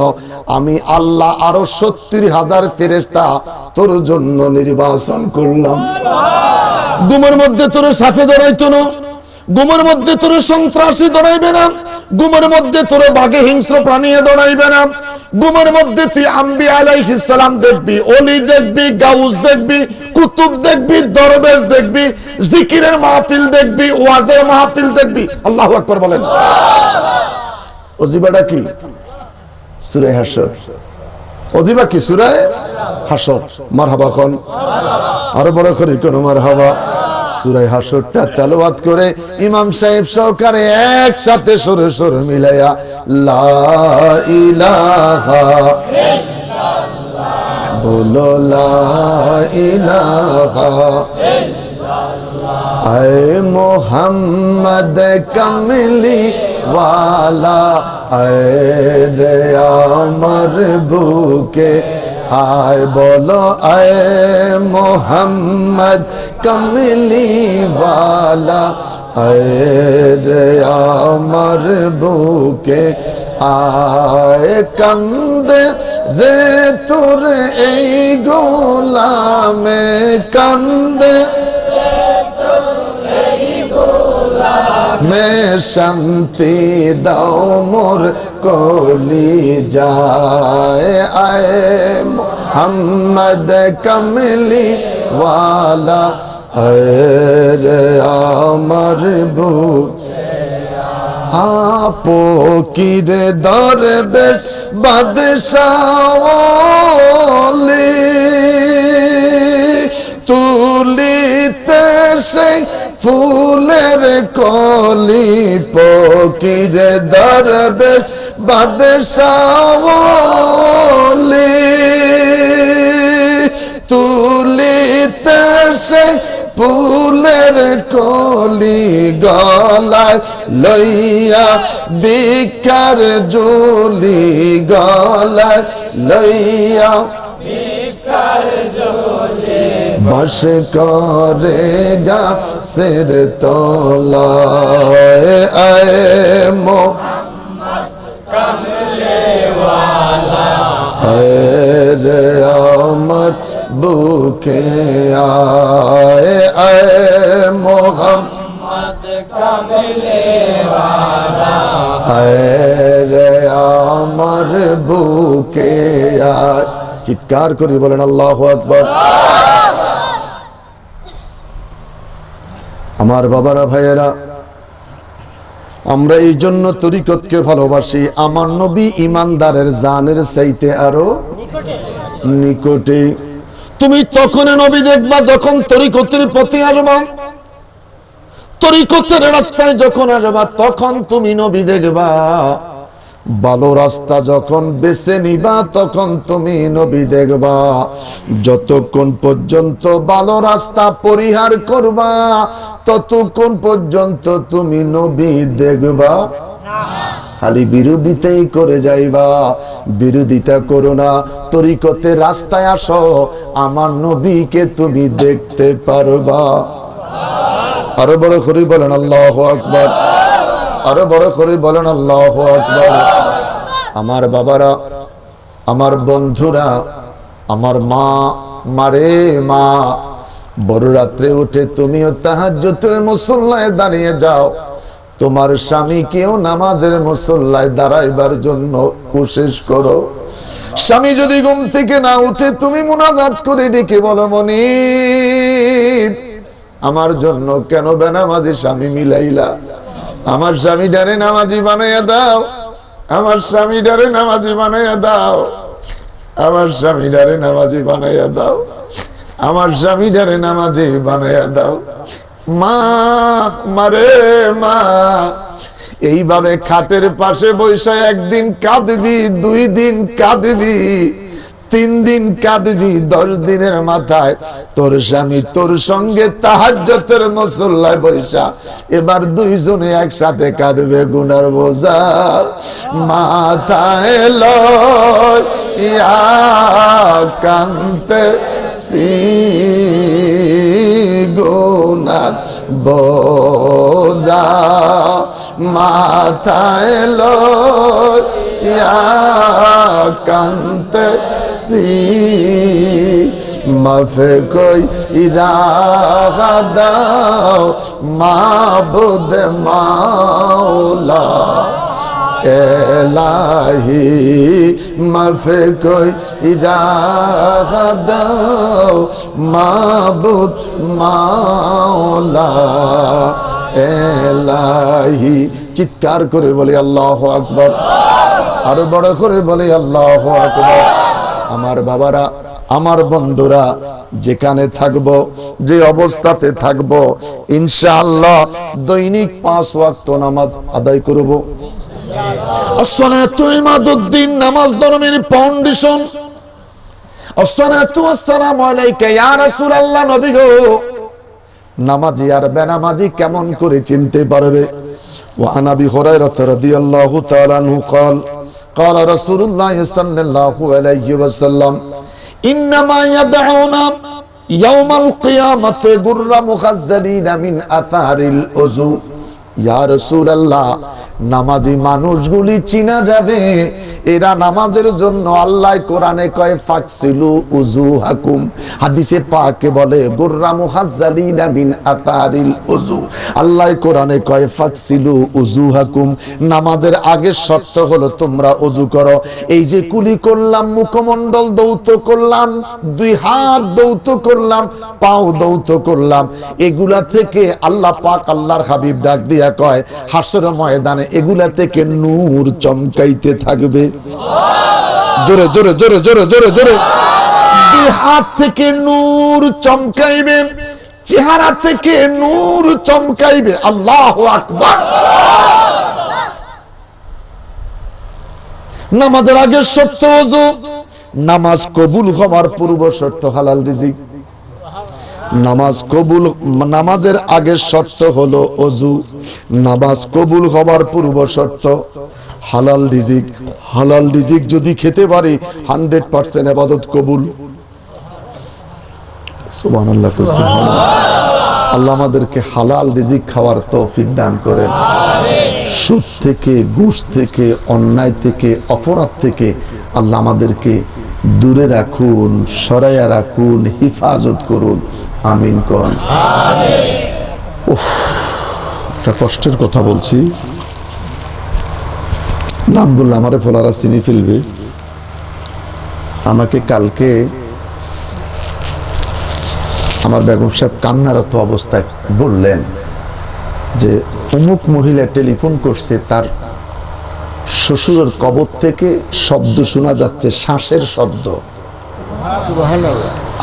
আমি আল্লাহ আরো 70,000 ফেরেশতা তোর জন্য নির্বাচন করলাম। ঘুমের মধ্যে তোর সাফে দৌড়াইতো না, ঘুমের মধ্যে তোর সন্ত্রাসী দৌড়াইবে না, ঘুমের মধ্যে তোর বাঘে হিংস্র প্রাণী দৌড়াইবে না, ঘুমের মধ্যে তুই আম্বিয়া আলাইহিস সালাম দেখবি, ওলি দেখবি, গাউস দেখবি, কুতুব দেখবি, দরবেশ দেখবি, জিকিরের মাহফিল দেখবি, ওয়াজের মাহফিল দেখবি। আল্লাহু আকবার বলেন। ওজিবাটা কি? সূরা হাশর। ওজিবা কি? সূরা হাশর। মারহাবা কোন, আরো বড় করে কোন মারহাবা। সূরা হাশরটা তেলাওয়াত করে ইমাম সাহেব সহকারে একসাথে সুরে সুরে মিলায়া লা ইলাহা ইল্লাল্লাহ বলো, লা ইলাহা ইল্লাল্লাহ। আয় মোহাম্মদ কামলি ওয়ালা, আয় রে আমার বুকে আয় বলো, আয় মোহাম্মদ কমলি ওয়ালা, আয় রে আমার বুকে আয়। কান্দে রে তোর এই গোলামে, কান্দে মে শান্তি দাও মোর কলি যায়, আয় মোহাম্মদ কমলি ওয়ালা, আয় রে আমার বুকে আপো কি রে দরবেশ বাদশাওয়ালি, তুলিতে সেই ফুলের কলি, ফকির দরবেশ বাদশাওয়ালি, তুলিতে সেই ফুলের কলি, গলায় লইয়া বিকার জুলি, গলায় লইয়া বিকার জুলি, বাস করে গাছের তলায়, আয় মোহাম্মদ কামলি ওয়ালা, আয় রে আমার বুকে আয়, আয় মোহাম্মদ কামলি ওয়ালা, আয় রে আমার বুকে আয়। চিৎকার করে বলেন আল্লাহু আকবার। আমার বাবারা, ভাইয়েরা, আমরা এই জন্য তরিকতকে ভালোবাসি। আমার নবী ইমানদারের জানের চাইতে আরো নিকটে। তুমি তখন নবী দেখবা যখন তরিকতের পথে আসবা, তরিকতের রাস্তায় যখন আসবা তখন তুমি নবী দেখবা। ভালো রাস্তা যখন বেছে নিবা তখন তুমি নবী দেখবা। যতক্ষণ পর্যন্ত ভালো রাস্তা পরিহার করবা ততক্ষণ পর্যন্ত তুমি নবী দেখবা না। খালি বিরোধিতাই করে যাইবা, বিরোধিতা করো না। তরিকতের রাস্তায় আসো, আমার নবীকে তুমি দেখতে পারবা। আরো বড় করে বলেন আল্লাহু আকবার, আরো বড় করে বলেন আল্লাহু আকবার। আমার বাবারা, আমার বন্ধুরা, আমার মা, মারে মা, বড় রাত্রে উঠে তুমিও তাহাজ্জুদের মুসল্লায় দাঁড়িয়ে যাও। তোমার স্বামীকেও নামাজের মুসল্লায় দাঁড়াইবার জন্য কোশিশ করো। স্বামী যদি ঘুম থেকে না উঠে তুমি মুনাজাত করে ডেকে বলো, মনিব আমার জন্য কেন বেনামাজি স্বামী মিলাইলা? আমার স্বামীটারে নামাজি বানাইয়া দাও, আমার স্বামীটারে নামাজি বানাইয়া দাও, আমার স্বামীটারে নামাজি বানাইয়া দাও, আমার স্বামীটারে নামাজি বানাইয়া দাও। মা, মারে মা, এইভাবে খাটের পাশে বসে একদিন কাঁদবি, 2 দিন কাঁদবি, 3 দিন কাঁদবি, 10 দিনের মাথায় তোর স্বামী তোর সঙ্গে তাহাজ্জুদের মুসল্লায় বৈশা এবার দুইজনে একসাথে কাঁদবে গুনার বোঝা মাথায় লইয়া কাঁদতেছি গুনার বোঝা মাথায় লইয়া কাঁদতেছি মাফে কই ইরাহা দাও মাবুদ মাওলা এলাহি মাফে কই ইরাহা দাও মাবুদ মাওলা এলাহি। চিৎকার করে বলি আল্লাহু আকবার, আরো বড় করে বলি আল্লাহু আকবার। আমার বাবারা, আমার বন্ধুরা, যেখানে থাকবো, যে অবস্থাতে থাকবো, ইনশাআল্লাহ দৈনিক 5 ওয়াক্ত নামাজ আদায় করব। আসসালাতু ইমাদুদ্দিন, নামাজ ধর্মের ফাউন্ডেশন। আসসালাতু ওয়াসসালামু আলাইকা ইয়া রাসূলুল্লাহ, নবী গো। নামাজি আর বেনামাজি কেমন করে চিনতে পারবে? ওয়া আন আবি হুরায়রা রাদিয়াল্লাহু তাআলা আনহু قال قال رسول الله صلى الله عليه وسلم انما يدعون يوم القيامه غر مخزلين من اثار الوضوء। ইয়া রাসূলুল্লাহ, নামাজি মানুষগুলি চিনা যাবে, এরা নামাজের জন্য আল্লাহ কোরআনে কয় ফাকসিলু উজুহাকুম, হাদিসে পাকে বলে গুররা মুহাজ্জালিনা মিন আতারিল উজু। আল্লাহ কোরআনে কয় ফাকসিলু উজুহাকুম, নামাজের আগে শর্ত হলো তোমরা ওযু করো। এই যে কুলি করলাম, মুখমণ্ডল দৌত করলাম, 2 হাত দৌত করলাম, পাও দৌত করলাম, এগুলা থেকে আল্লাহ পাক আল্লাহর হাবিব ডাক দিয়া কয় হাসর ময়দানে এগুলা থেকে নূর চমকাইতে থাকবে। জোরে জোরে জোরে জোরে জোরে জোরে। 2 হাত থেকে নূর চমকাইবে, চেহারা থেকে নূর চমকাইবে। আল্লাহু আকবার। নামাজের আগে শর্ত ওযু, নামাজ কবুল হওয়ার পূর্ব শর্ত হালাল রিজিক। নামাজ কবুল, নামাজের আগের শর্ত হলো ওযু, নামাজ কবুল হওয়ার পূর্ব শর্ত হালাল রিজিক। হালাল রিজিক যদি খেতে পারি 100% ইবাদত কবুল। সুবহানাল্লাহ। আল্লাহ আমাদেরকে হালাল রিজিক খাওয়ার তৌফিক দান করেন। সুদ থেকে, ঘুষ থেকে, অন্যায় থেকে, অপরাধ থেকে আল্লাহ আমাদেরকে দূরে রাখুন, সরাইয়া রাখুন, হিফাজত করুন। আমিন কোন। একটা কষ্টের কথা বলছি, নাম বললে আমারে ফলারা চিনি ফেলবে। আমাকে কালকে আমার বেগম সাহেব কান্নারত অবস্থায় বললেন যে অমুক মহিলা টেলিফোন করছে, তার শ্বশুরের কবর থেকে শব্দ শোনা যাচ্ছে, শ্বাসের শব্দ।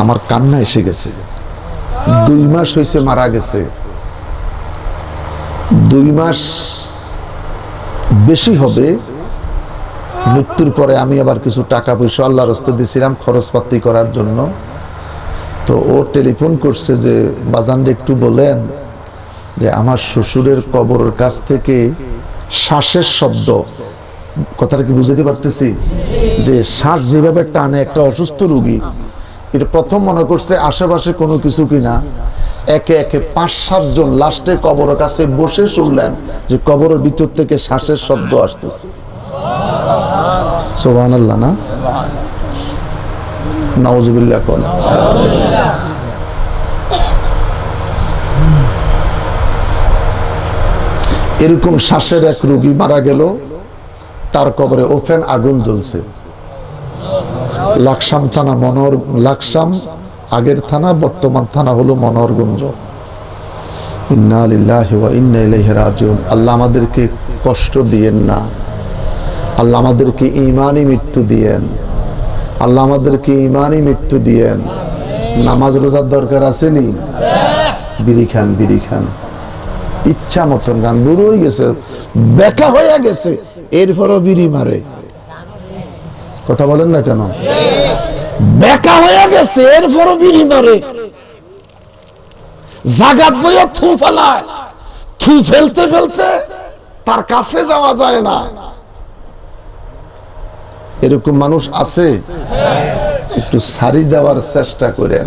আমার কান্না এসে গেছে। 2 মাস হয়েছে মারা গেছে, 2 মাস বেশি হবে। মৃত্যুর পরে আমি আবার কিছু টাকা পয়সা আল্লাহর রাস্তায় দিয়েছিলাম খরচপাতি করার জন্য। তো ও টেলিফোন করছে যে বাজানরে একটু বলেন যে আমার শ্বশুরের কবরের কাছ থেকে শ্বাসের শব্দ। কথাটা কি বুঝাতে পারতেছি? যে শ্বাস যেভাবে টানে একটা অসুস্থ রোগী, এটা প্রথম মনে করছে আশেপাশে কোনো কিছু কিনা। একে একে 5-7 জন লাস্টে কবরের কাছে বসে শুনলেন যে কবরের ভিতর থেকে শ্বাসের শব্দ আসতেছে। সুবহানাল্লাহ না? নাউযুবিল্লাহ কোন। এরকম শ্বাসের এক রোগী মারা গেল, তার কবরে ওপেন আগুন জ্বলছে। লাকসাম থানা, লাকসাম আগের থানা, বর্তমান থানা হলো মনোহরগঞ্জ। ইন্না লিল্লাহি ওয়া ইন্না ইলাইহি রাজিউন। আল্লাহ আমাদেরকে কষ্ট দিয়েন না, আল্লাহ আমাদেরকে ঈমানি মৃত্যু দিয়েন, আল্লাহ আমাদেরকে ঈমানি মৃত্যু দিয়েন। নামাজ রোজার দরকার আসেনি? বিড়ি খান, বিড়ি খান, ইচ্ছা মতন গান। বুড়ো হয়ে গেছে, বেকা হয়ে গেছে, এরপরও বিড়ি মারে। কথা বলেন না কেন? বেকা হয়ে গেছে, এরপরও বিড়ি মারে, জাগাত বইয়া থু ফেলায়, থু ফেলতে ফেলতে তার কাছে যাওয়া যায় না। এরকম মানুষ আছে, একটু সারি দেওয়ার চেষ্টা করেন।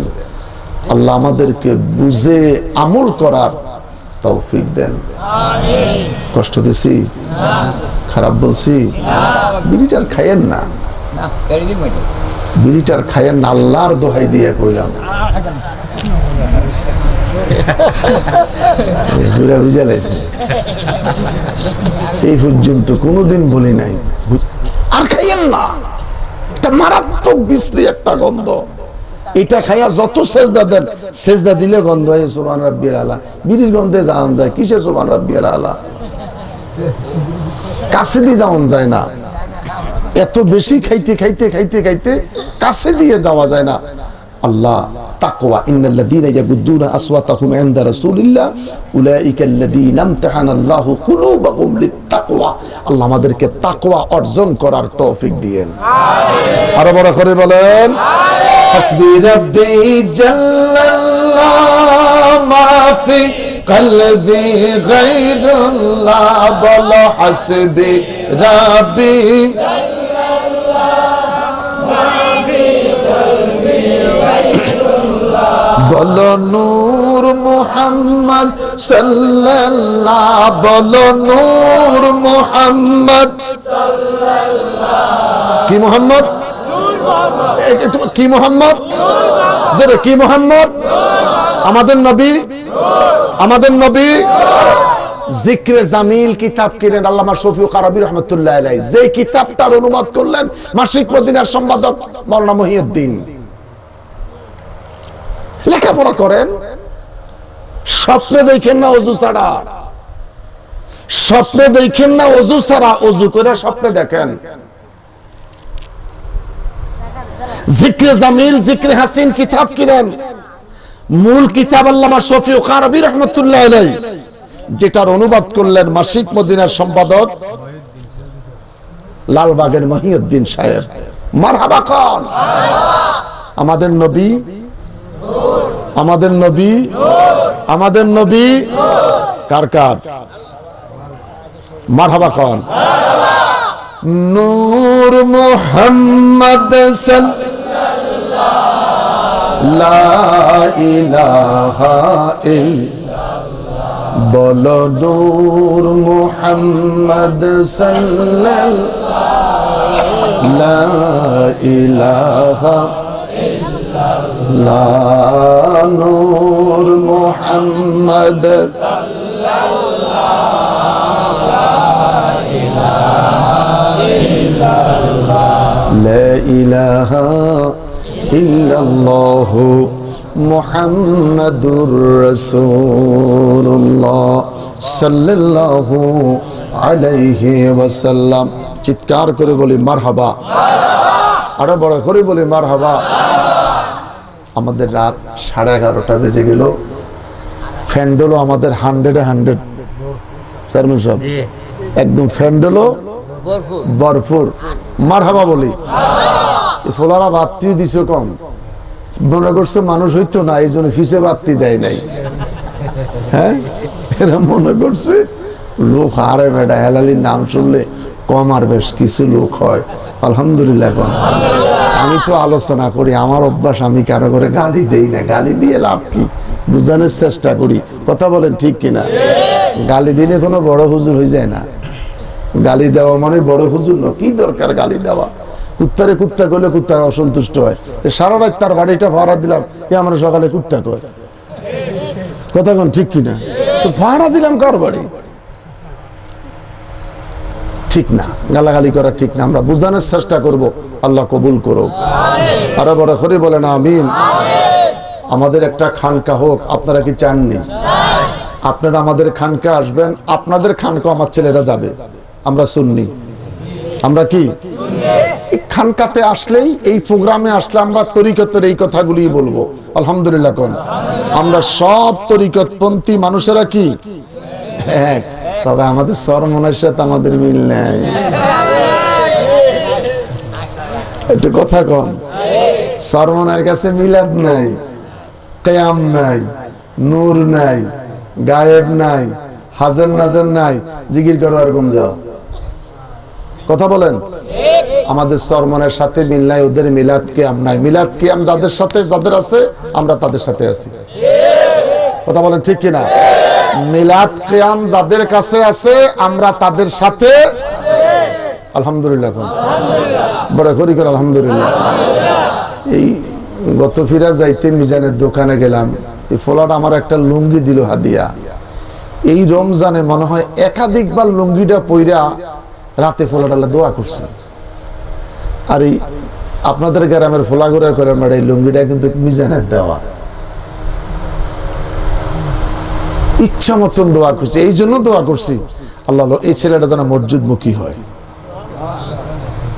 আল্লাহ আমাদেরকে বুঝে আমল করার তৌফিক দেন। কষ্ট দিছি, খারাপ বলছি? বিড়িটার খাইয়েন না, বিড়িটার খাইয়েন না, আল্লাহর দোহাই দিয়ে কইলাম। বুঝা লাইছে, এই পর্যন্ত কোনোদিন বলি নাই। আর খাইয়েন না, এটা মারাত্মক বিশ্রী একটা গন্ধ। এটা খাইয়া যত সেজদা দেন, সেজদা দিলে গন্ধ হয় সুবহান রাব্বিয়াল আলা। বিড়ির গন্ধে যাওয়া যায়, কিসে সুবহান রাব্বিয়াল আলা? কাছে দিয়ে যাওয়া যায় না, এত বেশি খাইতে খাইতে খাইতে খাইতে কাছে দিয়ে যাওয়া যায় না। আল্লাহ তাকওয়া, ইন্নাল্লাযীনা ইয়াগুদ্দুনা আসওয়াতাহুম ইনদা রাসূলিল্লাহ উলাইকাল্লাযীনা ইমতাহানাল্লাহু কুলুবাহুম লিত্তাকওয়া। আল্লাহ আমাদেরকে তাকওয়া অর্জন করার তৌফিক দিয়েন। আমিন। আরো বড় করে বলেন, হাসবি রাব্বি জাল্লাল্লাহ মা ফি কলবি গায়রুল্লাহ। বলো হাসবি রাব্বি বলো নূর মুহাম্মদ সাল্লাল্লাহ, বলো নূর মুহাম্মদ সাল্লাল্লাহ। কি মুহাম্মদ? কি মুহাম্মদ? জোরে কি মুহাম্মদ? আমাদের নবী, আমাদের নবী। জিক্রে জামিল কিতাব কিনেন আল্লামা শফিউল কারাবী রাহমাতুল্লাহ আলাইহি, যে কিতাবটার অনুবাদ করলেন মাসিক মদিনার সম্পাদক মাওলানা মহিউদ্দিন। লেখাপড়া করেন, স্বপ্নে দেখেন না ওযু ছাড়া, স্বপ্নে দেখেন না ওযু ছাড়া, ওযু করে স্বপ্নে দেখেন। জিক্রে জামিল, জিক্রে হাসিন কিতাব কিনেন, মূল কিতাব আল্লামা শফিউল কারাবী রাহমাতুল্লাহ আলাইহি, যেটার অনুবাদ করলেন মাসিক মদিনার সম্পাদক লালবাগের মহিউদ্দিন সাহেব। মারহাবা খান। আমাদের নবী, আমাদের নবী, আমাদের নবী কার কার? মারহাবা খান। নূর মুহাম্মদ সাল্লাল্লাহু লা ইলাহা ইল্লাল্লাহ। বলো নূর মুহাম্মদ সাল্লাল্লাহু লা ইলাহা লা নূর মুহাম্মদ সাল্লাল্লাহু লা ইলাহা ইল্লাল্লাহু মুহাম্মাদুর রাসূলুল্লাহ সাল্লাল্লাহু আলাইহি ওয়াসাল্লাম। চিৎকার করে বলি মারহাবা, আরো বড় করে বলি মারহাবা। আমাদের রাত 11:30 বেজে গেল, ফ্যান্ডলো আমাদের 100 চেয়ারম্যান সাহেব, একদম ফ্যান্ডলো ভরপুর। মারহাবা বলি। ফোলারা বাত্তি দিছে কম, মনে করছে মানুষ হইতো না, এই জন্য ফিসে বাত্তি দেয় নাই। হ্যাঁ, এরা মনে করছে লোক হারে বেটা, হেলালির নাম শুনলে কম আর বেশ কিছু লোক হয়। আলহামদুলিল্লাহ। এখন আমি তো আলোচনা করি, আমার অভ্যাস, আমি কারো করে গালি দেই না। গালি দিয়ে লাভ কি? বুঝানোর চেষ্টা করি। কথা বলেন ঠিক কিনা? গালি দিলে কোনো বড় হুজুর হয়ে যায় না। গালি দেওয়া মানে বড় হুজুর না। কি দরকার গালি দেওয়া? কুত্তারে কুত্তা করলে কুত্তা অসন্তুষ্ট হয়। সারা রাত তার বাড়িটা ভাড়া দিলাম, আমরা সকালে কুত্তা কয়। কথা কোন ঠিক কিনা? তো ভাড়া দিলাম কার বাড়ি? ঠিক না, গালাগালি করা ঠিক না। আমরা বুঝানোর চেষ্টা করব, আল্লাহ কবুল করুক। আরো বড় করে বলেন আমিন। আমাদের একটা খানকা হোক, আপনারা কি চাননি? আপনারা আমাদের খানকা আসবেন, আপনাদের খানকা আমার ছেলেরা যাবে। আমরা সুন্নি, আমরা কি খানকাতে আসলেই, এই প্রোগ্রামে আসলে আমরা তরিকতের এই কথাগুলি বলবো। আলহামদুলিল্লাহ। কোন আমরা সব তরিকতপন্থী মানুষেরা কি এক, তবে আমাদের সরমনের সাথে আমাদের মিল নেই। একটু কথা কম। সরমনের কাছে মিলাদ নাই, কিয়াম নাই, নূর নাই, গায়েব নাই, হাজার নাজার নাই, জিকির করো আর ঘুম যাও। কথা বলেন। আমাদের সরমনের সাথে মিল নাই, ওদের মিলাদ কিয়াম নাই। মিলাদ কিয়াম যাদের সাথে যাদের আছে আমরা তাদের সাথে আছি। কথা বলেন ঠিক কিনা? মিলাদ কিয়াম যাদের কাছে আছে আমরা তাদের সাথে আলহামদুলিল্লাহ। বড় করি করে আলহামদুলিল্লাহ। এই গত ফিরা যাইতে মিজানের দোকানে গেলাম, এই ফলাটা আমার একটা লুঙ্গি দিল হাদিয়া। এই রমজানে মনে হয় একাধিকবার লুঙ্গিটা পইরা রাতে ফলাটা দোয়া করছে। আর এই আপনাদের গ্রামের ফোলা ঘুরে করে এই লুঙ্গিটা কিন্তু মিজানের দেওয়া, ইচ্ছা মতন দোয়া করছি। এই জন্য দোয়া করছি আল্লাহ এই ছেলেটা যেন মসজিদমুখী হয়,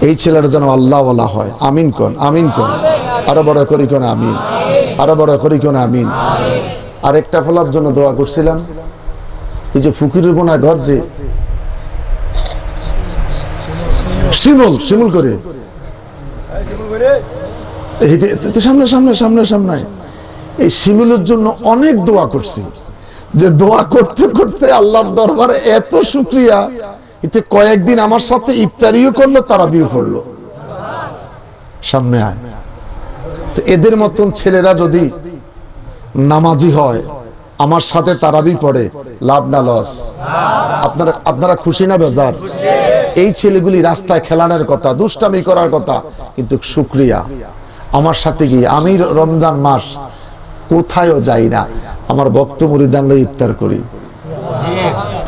এই ছেলেটা যেন আল্লাহ ওয়ালা হয়। আমিন কোন, আমিন কোন, আরো বড় করি কোন আমিন, আরো বড় করি কোন আমিন। আর একটা ফলার জন্য দোয়া করছিলাম, এই যে ফকিরের গোনা ঘর যে শিমুল শিমুল করে সামনে সামনে সামনে সামনে এই শিমুলের জন্য অনেক দোয়া করছি। যে দোয়া করতে করতে আল্লাহর দরবারে এত শুকরিয়া, এতে কয়েকদিন আমার সাথে ইফতারিও করলো, তারাবিও করলো। সামনে আয়। তো এদের মতন ছেলেরা যদি নামাজি হয়, আমার সাথে তারাবি পড়ে, লাভ না লস? আপনারা খুশি না বেজার? এই ছেলেগুলি রাস্তায় খেলানোর কথা, দুষ্টামি করার কথা, কিন্তু শুকরিয়া আমার সাথে গিয়ে আমি রমজান মাস কোথায়ও যাই না, আমার ভক্ত মুরিদান লই ইফতার করি।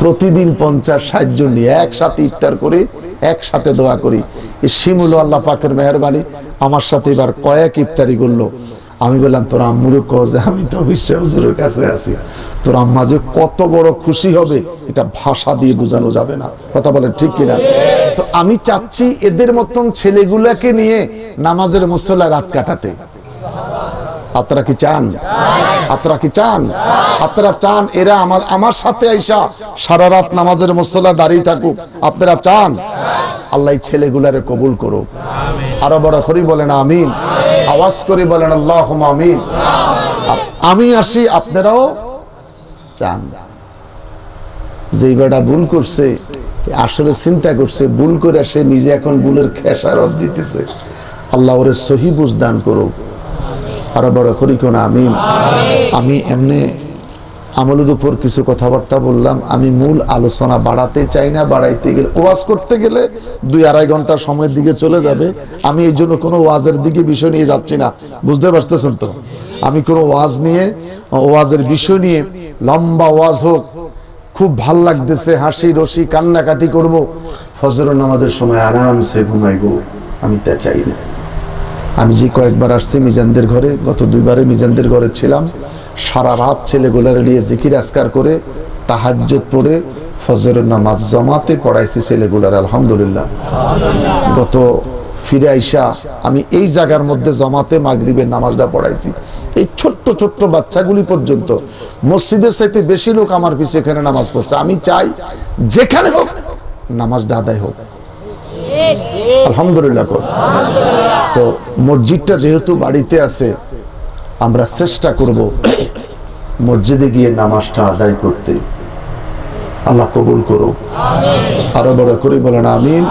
প্রতিদিন 50-60 জন নিয়ে একসাথে ইফতার করি, একসাথে দোয়া করি। এই শিমুল আল্লাহ পাকের মেহেরবানি আমার সাথে এবার কয়েক ইফতারি করলো। আমি বললাম তোর আম্মুরও কও যে আমি তো বিশ্ব হুজুরের কাছে আছি। তোর আম্মা যে কত বড় খুশি হবে এটা ভাষা দিয়ে বোঝানো যাবে না। কথা বলেন ঠিক কিনা? তো আমি চাচ্ছি এদের মতন ছেলেগুলাকে নিয়ে নামাজের মুসল্লায় রাত কাটাতে। আপনারা কি চান? আপনারা কি চান? আপনারা চান এরা আমার সাথে আইসা সারা রাত নামাজের মুসল্লায় দাঁড়িয়ে থাকুক? আপনারা চান? আল্লাহ ছেলেগুলারে কবুল করুক। আরো বড় করে বলেন আমিন, আওয়াজ করে বলেন আল্লাহুম্মা আমিন। আমি আসি, আপনারাও চান। যেই বেটা ভুল করছে আসলে চিন্তা করছে, ভুল করে সে নিজে এখন ভুলের খেসারত দিতেছে। আল্লাহ ওরে সহি বুঝ দান করুক। আরো বড় করি কোন আমিন। আমি এমনি আমলের উপর কিছু কথাবার্তা বললাম। আমি মূল আলোচনা বাড়াতে চাই না, বাড়াইতে গেলে ওয়াজ করতে গেলে 2-2.5 ঘন্টা সময়ের দিকে চলে যাবে। আমি এই জন্য কোনো ওয়াজের দিকে বিষয় নিয়ে যাচ্ছি না, বুঝতে পারতেছেন তো? আমি কোনো ওয়াজ নিয়ে, ওয়াজের বিষয় নিয়ে লম্বা ওয়াজ হোক, খুব ভাল লাগতেছে, হাসি রসি কান্নাকাটি করব, ফজরের নামাজের সময় আরামসে ঘুমাইবো, আমি তা চাই না। আমি যে কয়েকবার আসছি মিজানদের ঘরে, গত 2বারে মিজানদের ঘরে ছিলাম, সারা রাত ছেলেগুলারে নিয়ে জিকির আজকার করে তাহাজ্জুদ পড়ে ফজরের নামাজ জামাতে পড়াইছি ছেলেগুলার, আলহামদুলিল্লাহ। গত ফিরে আইসা আমি এই জায়গার মধ্যে জামাতে মাগরিবের নামাজটা পড়াইছি। এই ছোট্ট ছোট্ট বাচ্চাগুলি পর্যন্ত মসজিদের চাইতে বেশি লোক আমার পিছে এখানে নামাজ পড়ছে। আমি চাই যেখানে হোক নামাজটা আদায় হোক, আলহামদুলিল্লাহ। তো মসজিদটা যেহেতু বাড়িতে আছে, আমরা চেষ্টা করব মসজিদে গিয়ে নামাজটা আদায় করতে। আল্লাহ কবুল করুক। আরো বড় করে বলেন আমিন।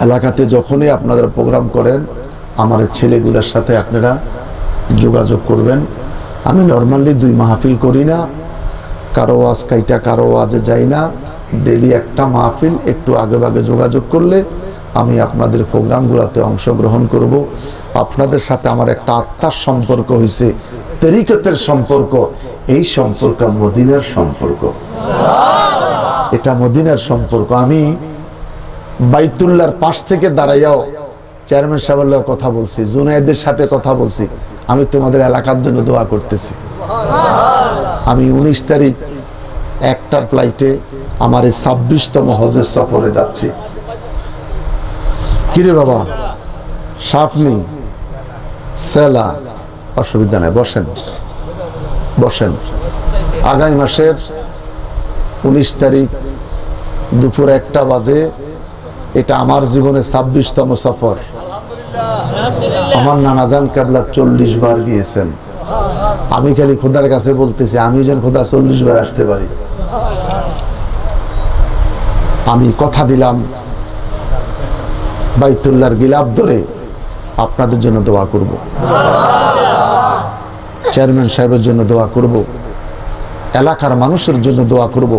এলাকাতে যখনই আপনারা প্রোগ্রাম করেন আমার ছেলেগুলোর সাথে আপনারা যোগাযোগ করবেন। আমি নর্মালি 2 মাহফিল করি না, কারো ওয়াজ কাইটা কারো ওয়াজে যাই না। ডেলি একটা মাহফিল, একটু আগে ভাগে যোগাযোগ করলে আমি আপনাদের প্রোগ্রামগুলোতে অংশগ্রহণ করব। আপনাদের সাথে আমার একটা আত্মার সম্পর্ক হয়েছে, তরিকতের সম্পর্ক। এই সম্পর্ক মদিনার সম্পর্ক, এটা মদিনার সম্পর্ক। আমি বাইতুল্লাহর পাশ থেকে দাঁড়াইয়াও চেয়ারম্যান সাহেবের কথা বলছি, জুনায়েদের সাথে কথা বলছি, আমি তোমাদের এলাকার জন্য দোয়া করতেছি। আমি 19 তারিখ একটা ফ্লাইটে আমার এই 26তম হজের সফরে যাচ্ছি। কিরে বাবা সাফনি সেলা, অসুবিধা নেই, বসেন বসেন। আগামী মাসের 19 তারিখ দুপুর 1টা বাজে, এটা আমার জীবনে 26তম সফর। আমার নানাজান কেবলা 40 বার গিয়েছেন। আমি খালি খোদার কাছে বলতেছি আমি যেন খোদা 40 বার আসতে পারি। আমি কথা দিলাম বাইতুল্লাহর গিলাফ ধরে আপনাদের জন্য দোয়া করব, চেয়ারম্যান সাহেবের জন্য দোয়া করব, এলাকার মানুষের জন্য দোয়া করব,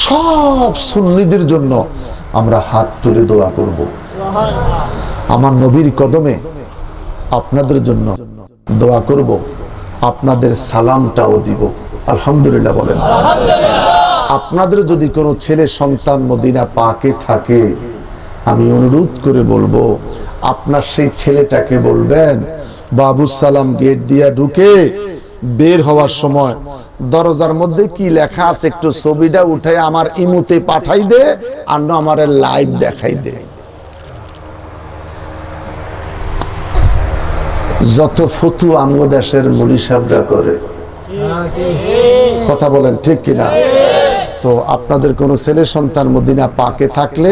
সব সুন্নিদের জন্য আমরা হাত তুলে দোয়া করব। আমার নবীর কদমে আপনাদের জন্য দোয়া করব, আপনাদের সালামটাও দিব। আলহামদুলিল্লাহ বলেন। আপনাদের যদি কোনো ছেলে সন্তান মদিনা পাকে থাকে, আমি অনুরোধ করে বলবো আপনার সেই ছেলেটাকে বলবেন বাবু সালাম গেট দিয়া ঢুকে বের হওয়ার সময় দরজার মধ্যে কি লেখা আছে একটু ছবিটা উঠে আমার ইমুতে পাঠাই দে, আর না আমার লাইভ দেখাই দে। যত ফতু আমগো দেশের মুড়ি সাহেবরা করে, কথা বলেন ঠিক কিনা? তো আপনাদের কোন ছেলে সন্তান মদিনা পাকে থাকলে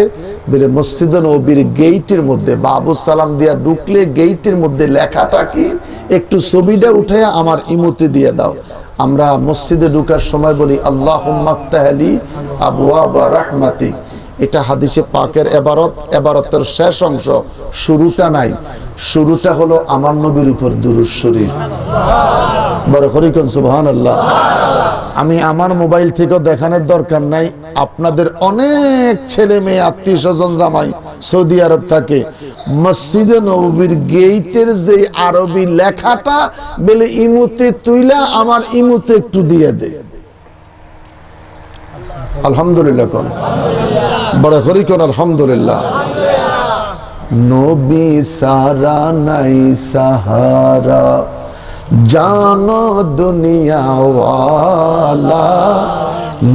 বেরে মসজিদে নববীর গেটের মধ্যে বাবু সালাম দিয়া ঢুকলে গেটের মধ্যে লেখাটা কি একটু ছবিটা উঠে আমার ইমুতে দিয়ে দাও। আমরা মসজিদে ঢুকার সময় বলি আল্লাহুম্মা ফতাহলি আবওয়াবা রাহমাতিক। এটা হাদিসে পাকের এবারতের শেষ অংশ, শুরুটা নাই। শুরুটা হলো আমার নবীর উপর দুরূদ শরীফ। বড় করে কোন সুবহানাল্লাহ। আমি আমার মোবাইল থেকে দেখানোর দরকার নাই, আপনাদের অনেক ছেলে মেয়ে আত্মীয় স্বজন জামাই সৌদি আরব থাকে, মসজিদে নববীর গেটের যে আরবি লেখাটা বলে ইমুতে তুইলা আমার ইমুতে একটু দিয়ে দে। আলহামদুলিল্লাহ কোন বড় করি কোন আলহামদুলিল্লাহ। নবী সারা নাই সাহারা জানো দুনিয়াওয়ালা,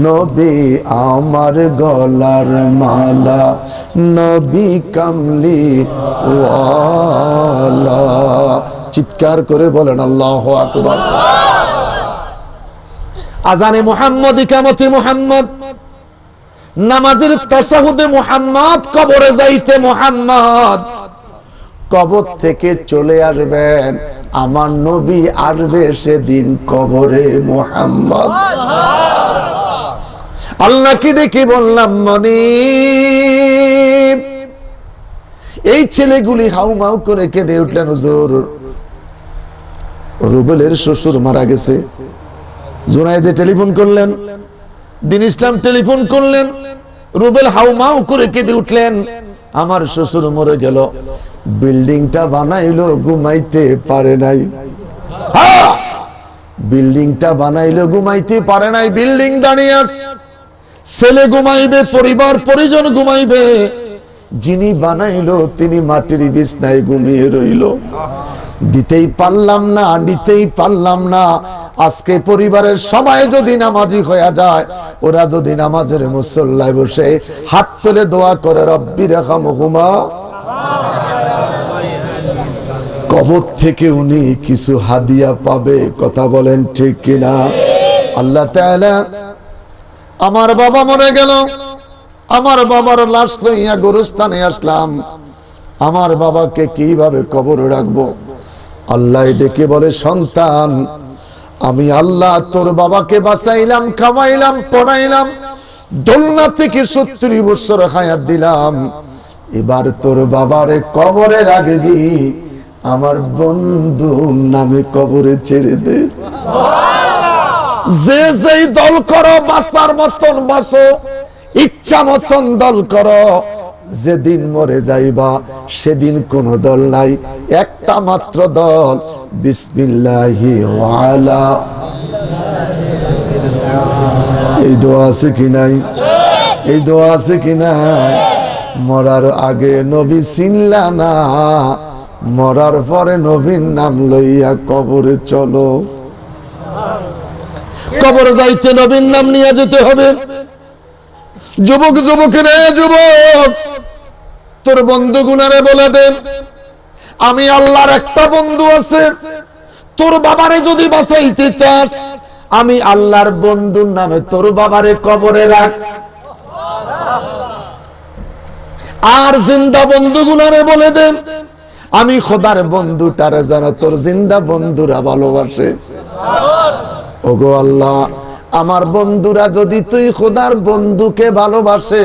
নবী আমার গলার মালা, নবী কামলি ওয়ালা। চিৎকার করে বলেন আল্লাহু আকবার। আজানে মুহাম্মদ, ইকামতে মুহাম্মদ, নামাজের তাশাহুদে মুহাম্মদ, কবরে যাইতে মুহাম্মদ। কবর থেকে চলে আসবেন আমার নবী, আসবে সেদিন কবরে মুহাম্মদ। আল্লাহকে ডেকে বললাম মনিব। এই ছেলেগুলি হাউমাউ করে কেঁদে উঠলেন, হুজুর রুবেলের শ্বশুর মারা গেছে। জুনায়েদে টেলিফোন করলেন, দিন ইসলাম টেলিফোন করলেন, রুবেল হাউমাউ করে কেঁদে উঠলেন, আমার শ্বশুর মরে গেল। বিল্ডিংটা বানাইলো ঘুমাইতে পারে নাই। বিল্ডিংটা বানাইলো ঘুমাইতে পারে নাই। বিল্ডিং দাঁড়িয়ে আছে, ছেলে ঘুমাইবে, পরিবার পরিজন ঘুমাইবে, যিনি বানাইলো তিনি মাটির বিছনায় ঘুমিয়ে রইল। দিতেই পারলাম না, নিতেই পারলাম না। আজকে পরিবারের সবাই যদি নামাজি হয়ে যায়, ওরা যদি নামাজের মুসল্লায় বসে হাত তুলে দোয়া করে রব্বি রাহমহুমা, কবর থেকে উনি কিছু হাদিয়া পাবে। কথা বলেন ঠিক কিনা? আল্লাহ তাআলা, আমার বাবা মরে গেল, আমার বাবার লাশ লইয়া গোরস্থানে আসলাম, আমার বাবাকে কিভাবে কবরে রাখবো? আল্লাহ ডেকে বলে, সন্তান আমি আল্লাহ তোর বাবাকে বাঁচাইলাম, খাওয়াইলাম, পড়াইলাম, দোলনা থেকে 70 বছর হায়াত দিলাম। এবার তোর বাবারে কবরে রাখবি, আমার বন্ধু নামে কবরে ছেড়ে দে। যে যেই দল করো বাঁচার মতন বাঁচো, ইচ্ছা মতন দল করো। যেদিন মরে যাইবা সেদিন কোন দল নাই, একটা মাত্র দল, বিসমিল্লাহি ওয়া আলা। এই দোয়া আছে কি নাই? এই দোয়া আছে কি নাই? মরার আগে নবী চিনলা না, মরার পরে নবীর নাম লইয়া কবরে চলো। কবরে যাইতে নবীর নাম নিয়ে যেতে হবে। যুবক যুবকেরা, যুবক তোর বন্ধু গুনারে বলে দেন, আমি আল্লাহর একটা বন্ধু আছে, তোর বাবারে যদি বাঁচাইতে চাস, আমি আল্লাহর বন্ধুর নামে তোর বাবারে কবরে রাখ। আর জিন্দা বন্ধু গুনারে বলে দেন, আমি খোদার বন্ধুটারে যেন তোর জিন্দা বন্ধুরা ভালোবাসে। ওগো আল্লাহ, আমার বন্ধুরা যদি তুই খোদার বন্ধুকে ভালোবাসে,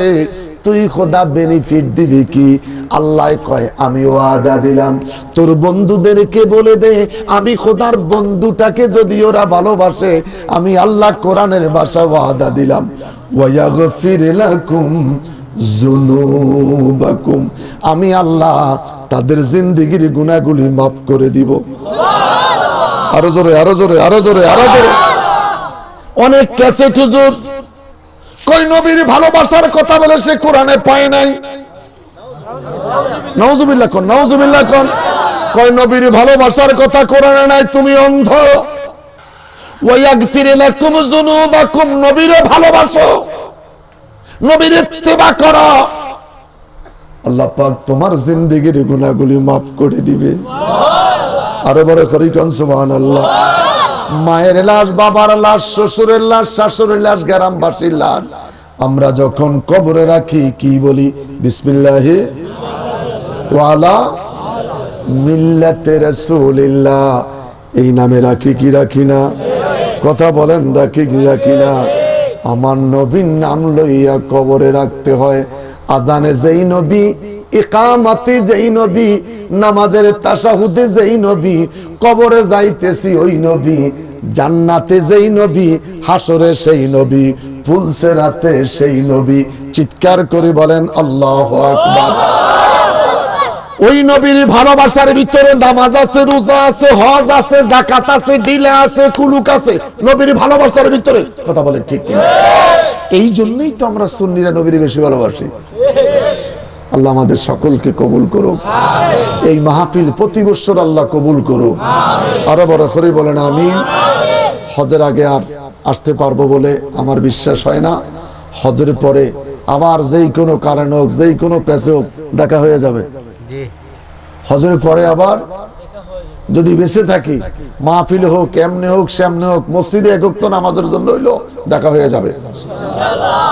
তুই খোদা বেনিফিট দিবি কি? আল্লাহ কয় আমি ওয়াদা দিলাম তোর বন্ধুদেরকে বলে দে আমি খোদার বন্ধুটাকে যদি ওরা ভালোবাসে, আমি আল্লাহ কোরআনের ভাষা ওয়াদা দিলাম ওয়ায়াগফির লাকুম যুনুবাকুম, আমি আল্লাহ তাদের জিন্দেগীর গুনাহগুলি মাফ করে দিব। আরো জোরে, আরো জোরে, আরো জোরে, আরো জোরে। অনেক ক্যাসেট হুজুর কই নবীর ভালোবাসার কথা বলে সে কোরআনে পায় নাই। নাউজুবিল্লাহ কোন, নাউজুবিল্লাহ কোন। কই নবীর ভালোবাসার কথা কোরআনে নাই, তুমি অন্ধ। ওয়ায়াগফির লাকুম যুনুবাকুম, নবীরে ভালোবাসো, নবীর ইত্তেবা করো, আল্লাহ পাক তোমার জিন্দেগীর গুনাহগুলি মাফ করে দিবে। আরো বড় করি কোন সুবহানাল্লাহ। মায়ের লাশ, বাবার লাশ, শ্বশুরের লাশ, শাশুড়ির লাশ, গ্রামবাসীর লাশ আমরা যখন কবরে রাখি কি বলি? বিসমিল্লাহি ওয়া আলা মিল্লাতে রাসূলিল্লাহ, এই নামে রাখি কি রাখি না? কথা বলেন, রাখি কি রাখি না? আমার নবীর নাম লইয়া কবরে রাখতে হয়। আজানে যেই নবী, ইকামতে যেই নবী, নামাজের তাশাহুদে যেই নবী, কবরে যাইতেছি ওই নবী, জান্নাতে যেই নবী, হাসরে সেই নবী, পুলসেরাতে সেই নবী। চিৎকার করে বলেন আল্লাহু আকবার। ওই নবীর ভালোবাসার ভিতরে নামাজ আছে, রোজা আছে, হজ আছে, যাকাত আছে, ডিলে আছে, কুলুক আছে, নবীর ভালোবাসার ভিতরে। কথা বলেন ঠিক কি? এই জন্যই তো আমরা সুন্নিরা নবীর বেশি ভালোবাসি। আল্লাহ আমাদের সকলকে কবুল করুক। এই মাহফিল প্রতি বছর আল্লাহ কবুল করুক। আরো বড় করে বলেন আমিন। হজের আগে আর আসতে পারবো বলে আমার বিশ্বাস হয় না। হজের পরে আবার যেই কোনো কারণে হোক, যেই কোনো পেছে হোক দেখা হয়ে যাবে। হজের পরে আবার যদি বেঁচে থাকি, মাহফিল হোক, এমনে হোক, সামনে হোক, মসজিদে এক ওয়াক্ত নামাজের জন্য হইলো দেখা হয়ে যাবে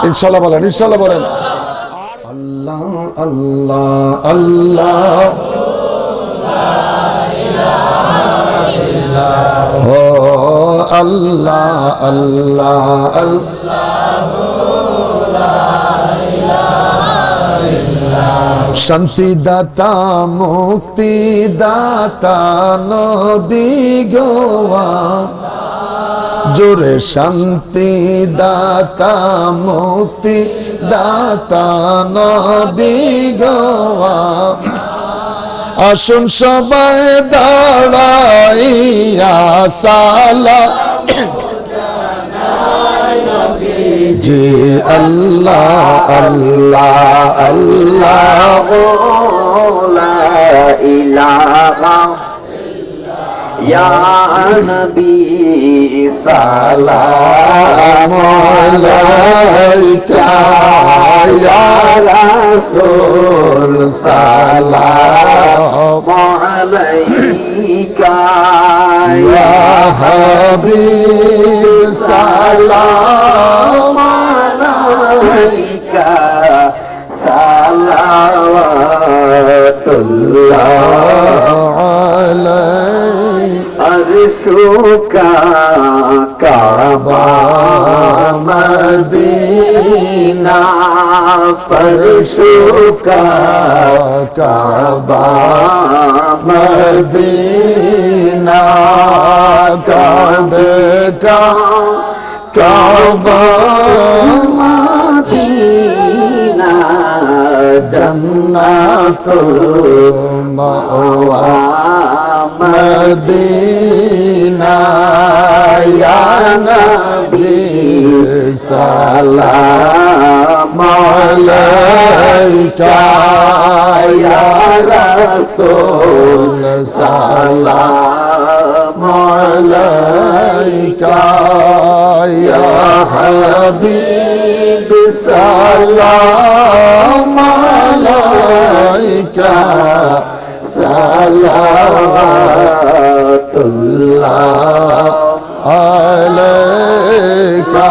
ইনশাআল্লাহ। বলেন ইনশাআল্লাহ, বলেন আল্লাহ আল্লাহ আল্লাহ ও আল্লাহ আল্লাহ শান্তি দাতা মুক্তি দাতা নবী গোয়া, জোরে শান্তি দাতা মুক্তি দাতা নবী গোয়া। আসুন সবাই দাঁড়াইয়া সালাম জি আল্লাহ আল্লাহ আল্লাহ লা ইলাহা ইয়া নবী সালাম আলাইকা ইয়া রাসূল সালাম আলাইকা ইয়া হাবিব সালাম আলাইকা সালাওয়াতুল্লাহ আলাইকা আরশুকা কাবা মদিনা ফরশুকা কাবা মদিনা কাবে কা কাবা মদিনা জান্নাতুল মাওয়া মদিনা ইয়া নবী সালাম আলাইকা ইয়া রাসূল সালাম আলাইকা ইয়া হাবিব সালাম আলাইকা সালাওয়াতুল্লাহ আলাইকা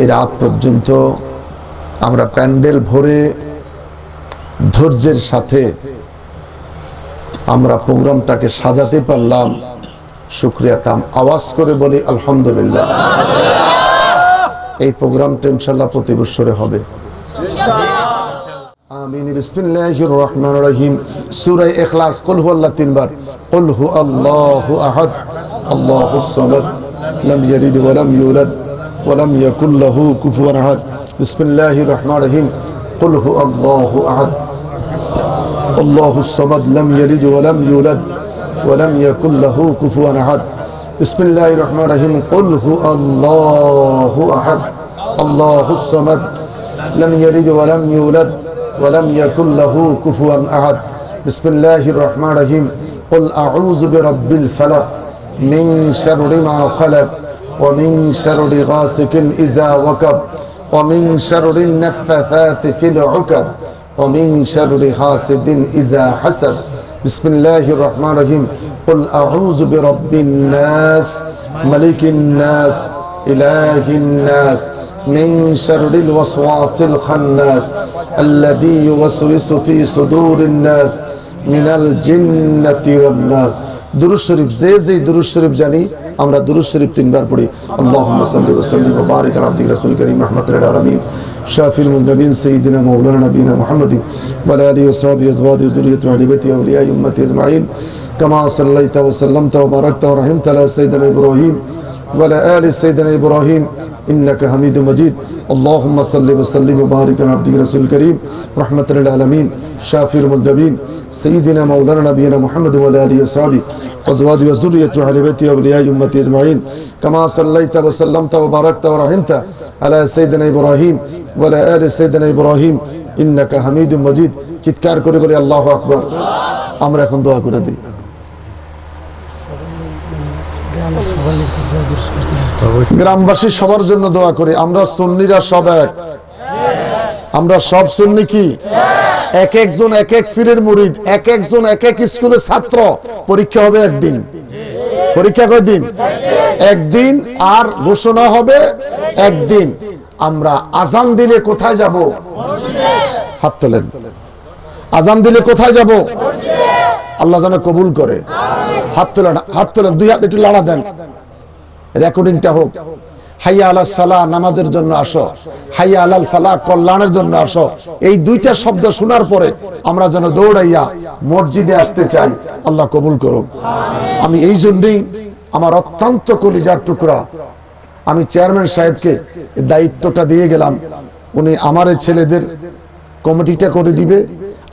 এই রাত পর্যন্ত আমরা প্যান্ডেল ভরে ধৈর্যের সাথে আমরা প্রোগ্রামটাকে সাজাতে পারলাম, শুকরিয়া তাম আওয়াজ করে বলি আলহামদুলিল্লাহ। এই প্রোগ্রামটা ইনশাআল্লাহ প্রতি বছরে হবে। আমিন। বিসমিল্লাহির রহমানির রহিম। সূরা ইখলাস কুল হুয়াল্লাহু 3 বার। কুল হুয়াল্লাহু আহাদ আল্লাহুস সামাদ লাম ইয়ালিদ ওয়া লাম ইউলাদ ওয়া লাম ইয়াকুল লাহু কুফুয়ান আহাদ। বিসমিল্লাহির রহমানির রহিম। কুল হুয়াল্লাহু আহাদ আল্লাহুস সামাদ লাম ইয়ালিদ ওয়া লাম ইউলাদ ওয়া লাম ইয়াকুল লাহু কুফুয়ান আহাদ। বিসমিল্লাহির রহমানির রহিম। কুল হুয়াল্লাহু আহাদ আল্লাহুস সামাদ লাম ইয়ালিদ ওয়া লাম ইউলাদ ولم يكن له كفوا أحد. بسم الله الرحمن الرحيم. قل أعوذ برب الفلق من شر ما خلق ومن شر غاسق إذا وقب ومن شر النفاثات في العقد ومن شر حاسد إذا حسد. بسم الله الرحمن الرحيم. قل أعوذ برب الناس ملك الناس إله الناس من شر الوسواس الخناس الذي يوسوس في صدور الناس من الجنة والناس. দুরূদ শরীফ যে দুরূদ শরীফ জানি আমরা দুরূদ শরীফ 3 বার পড়ি। আল্লাহুম্মা সাল্লি ওয়া সাল্লিম ওয়া বারিক আলা আবদিকা রাসূল কারীম রাহমাতুল লিল আলামিন শাফিল মুযনিবিন সাইয়্যিদিনা মাওলানা নবিয়িনা মুহাম্মাদিন ওয়া আলা আলিহি ওয়া সাহবিহি আজওয়াজিহি যুররিয়াতি ওয়া আহলি বাইতিহি আউলিয়া উম্মতি আজমাইন কামা সাল্লাইতা ওয়া সাল্লামতা ওয়া বারাকতা ওয়া রাহিমতা আলা সাইয়্যিদিনা ইব্রাহিম ওয়া আলা আলি সাইয়্যিদিনা ইব্রাহিম إنك حميد مجيد. اللهم صل وسلم وبارك على عبدك رسول الكريم رحمة للعالمين شافي المذنبين سيدنا مولانا نبينا محمد وعلى آله وصحبه وأزواجه وذريته وأهل بيته وأولياء أمته أجمعين كما صليت وسلمت وباركت ورحمت على سيدنا إبراهيم وعلى آل سيدنا إبراهيم إنك حميد مجيد. চিৎকার করে বলি আল্লাহু আকবার। আমরা এখন দোয়া করে দিই। গ্রামবাসী সবার জন্য দোয়া করি। আমরা সুন্নিরা সব এক, আমরা সব সুন্নি কি এক একজন এক এক পীরের মুরিদ, এক একজন এক এক স্কুলের ছাত্র। পরীক্ষা হবে একদিন। পরীক্ষা কয়দিন? একদিন। আর ঘোষণা হবে একদিন। আমরা আজান দিলে কোথায় যাব? হাত তোলেন। আজান দিলে কোথায় যাব? আল্লাহ যেন কবুল করে। হাত তোলেন, হাত তোলেন, দুই হাত একটু লাড়া দেন, রেকর্ডিংটা হোক। হাইয়া আলাস সালাহ, নামাজের জন্য আসো। হাইয়া আলাল ফালাহ, কল্যাণের জন্য আসো। এই দুইটা শব্দ শোনার পরে আমরা যেন দৌড়াইয়া মসজিদে আসতে চাই। আল্লাহ কবুল করুক। আমি এই জন্যই আমার অত্যন্ত কলিজার টুকরা আমি চেয়ারম্যান সাহেবকে দায়িত্বটা দিয়ে গেলাম। উনি আমার ছেলেদের কমিটিটা করে দিবে।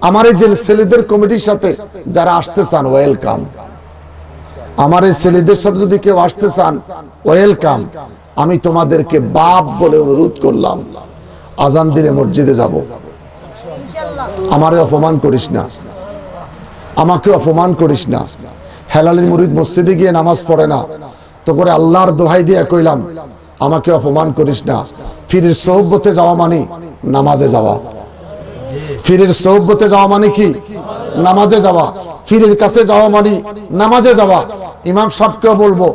আমার এই যে ছেলেদের কমিটির সাথে যারা আসতে চান ওয়েলকাম। আমার এই ছেলেদের সাথে যদি কেউ আসতে চান ওয়েলকাম। আমি তোমাদেরকে বাপ বলে অনুরোধ করলাম, আজান দিলে মসজিদে যাব। আমারে অপমান করিস না, আমাকে অপমান করিস না। হেলালির মুরিদ মসজিদে গিয়ে নামাজ পড়ে না, তো করে আল্লাহর দোহাই দিয়ে কইলাম আমাকে অপমান করিস না। ফিরের সোহবতে যাওয়া মানে নামাজে যাওয়া। ফিরের সোহবতে যাওয়া মানে কি? নামাজে যাওয়া। ফিরের কাছে যাওয়া মানে নামাজে যাওয়া। ইমাম সাহেবকেও বলবো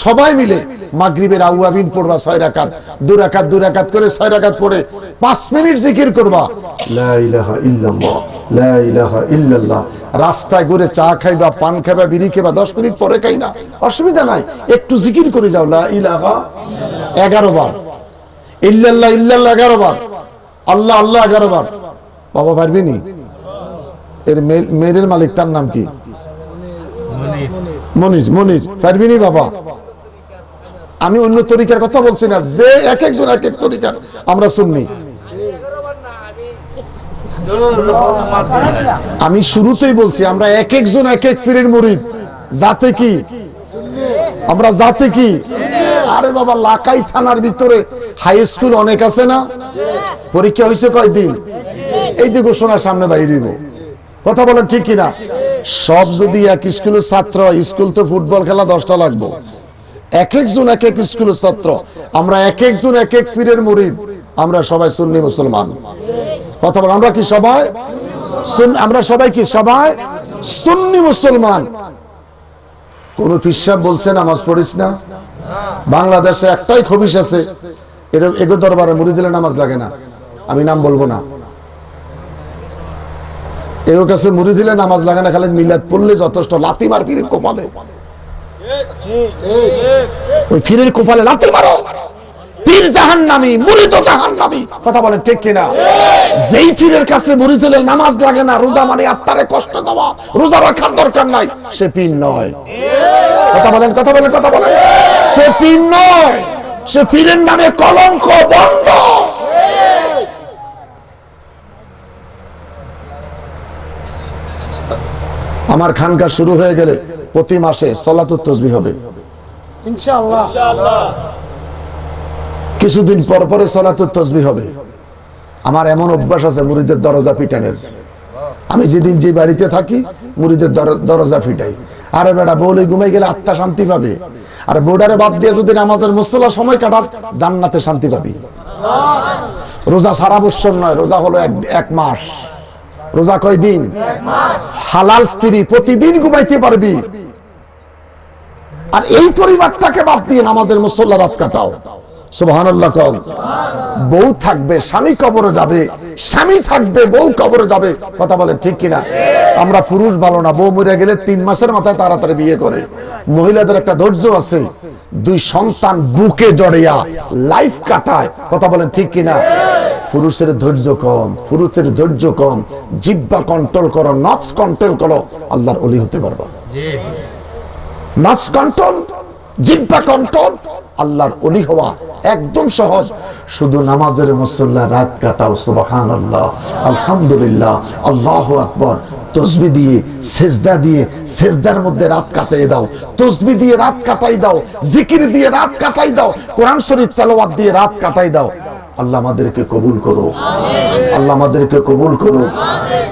সবাই মিলে মাগরিবের আউয়াবিন পড়বা 6 রাকাত, 2 রাকাত 2 রাকাত করে 6 রাকাত পড়ে 5 মিনিট জিকির করবা লা ইলাহা ইল্লাল্লাহ লা ইলাহা ইল্লাল্লাহ। রাস্তায় ঘুরে চা খাইবা, পান খাইবা, বিড়ি খাইবা, 10 মিনিট পরে খাই না, অসুবিধা নাই। একটু জিকির করে যাও লা ইলাহা 11 বার, ইল্লাল্লাহ ইল্লাল্লাহ 11 বার, আল্লাহ আল্লাহ 11 বার। বাবা পারবি নি? এর মেয়ের মালিক তার নাম কি? মনির। মনির পারবি নি বাবা? আমি অন্য তরিকার কথা বলছি না, যে এক একজন এক এক তরিকার আমরা শুননি। আমি শুরুতেই বলছি আমরা এক একজন এক এক পীরের মুরিদ। জাতে কি? আমরা জাতে কি? আরে বাবা, লাকাই থানার ভিতরে হাই স্কুল অনেক আছে না? পরীক্ষা হয়েছে কয়দিন? এই যে ঘোষণা সামনে বাইরিব। কথা বলেন ঠিক কিনা? সব যদি এক স্কুলের ছাত্র, স্কুল তো ফুটবল খেলা 10টা লাগবে। এক একজন এক এক স্কুলের ছাত্র, আমরা এক একজন এক এক পীরের মুরিদ। আমরা সবাই সুন্নি মুসলমান। কথা বলেন, আমরা কি সবাই? আমরা সবাই কি? সবাই সুন্নি মুসলমান। কোন পীর সাহেব বলছে নামাজ পড়িস না? বাংলাদেশে একটাই খবিশ আছে, এগো দরবারে মুড়ি দিলে নামাজ লাগে না, আমি নাম বলবো না। এর কাছে মুড়ি দিলে নামাজ লাগে না, খালি মিলাদ পড়লে যথেষ্ট। লাথি মার পীরের কপালে, ওই পীরের কপালে লাথি মারো। পীর জাহান্নামী, মুরিদ জাহান্নামী। কথা বলেন ঠিক কিনা? যেই পীরের কাছে মুরিদ হলে নামাজ লাগে না, রোজা মানে আত্মারে কষ্ট দেওয়া, রোজা রাখার দরকার নাই, সে পীর নয়। কথা বলেন, কথা বলেন, কথা বলেন। সে পীর নয়, সে পীরের নামে কলঙ্ক। বন্ধ। আমার খানকা শুরু হয়ে গেলে প্রতি মাসে সালাতুত তাসবিহ হবে ইনশাআল্লাহ। কিছুদিন পর পরে সালাতুত তাসবিহ হবে। আমার এমন অভ্যাস আছে মুরিদের দরজা পিটানের। আমি যেদিন যে বাড়িতে থাকি মুরিদের দরজা পিটাই। আরে বেটা, বউলে ঘুমাই গেলে আত্মা শান্তি পাবে, আর বোর্ডারে বাদ দিয়ে যদি নামাজের মুসল্লা সময় কাটাস জান্নাতে শান্তি পাবি। রোজা সারা বছর নয়, রোজা হলো এক মাস। রোজা কয়দিন? হালাল স্ত্রী প্রতিদিন ঘুমাইতে পারবি, আর এই পরিবারটাকে বাদ দিয়ে নামাজের মুসল্লা রাত কাটাও। সুবহানাল্লাহ। কও। বউ থাকবে, স্বামী কবরে যাবে, স্বামী থাকবে, বউ কবরে যাবে। কথা বলেন ঠিক কিনা? আমরা পুরুষ ভালো না, বউ মরে গেলে 3 মাসের মাথায় তাড়াতাড়ি বিয়ে করে। মহিলাদের একটা ধৈর্য আছে, 2 সন্তান বুকে জড়িয়া লাইফ কাটায়। কথা বলেন ঠিক কিনা? পুরুষের ধৈর্য কম, পুরুষের ধৈর্য কম। জিহ্বা কন্ট্রোল করো, নফস কন্ট্রোল করো, আল্লাহর ওলি হতে পারবা। নফস কন্ট্রোল, জিহ্বা কন্ট্রোল, আল্লাহর ওলি হওয়া একদম সহজ। শুধু নামাজের মুসল্লা রাত কাটাও। সুবহানাল্লাহ, আলহামদুলিল্লাহ, আল্লাহু আকবার। তাসবিহ দিয়ে, সিজদা দিয়ে, সিজদার মধ্যে রাত কাটাই দাও। তাসবিহ দিয়ে রাত কাটাই দাও, জিকির দিয়ে রাত কাটাই দাও, কোরআন শরীফ তেলাওয়াত দিয়ে রাত কাটাই দাও। আল্লাহ আমাদেরকে কবুল করো, আল্লাহ আমাদেরকে কবুল করো।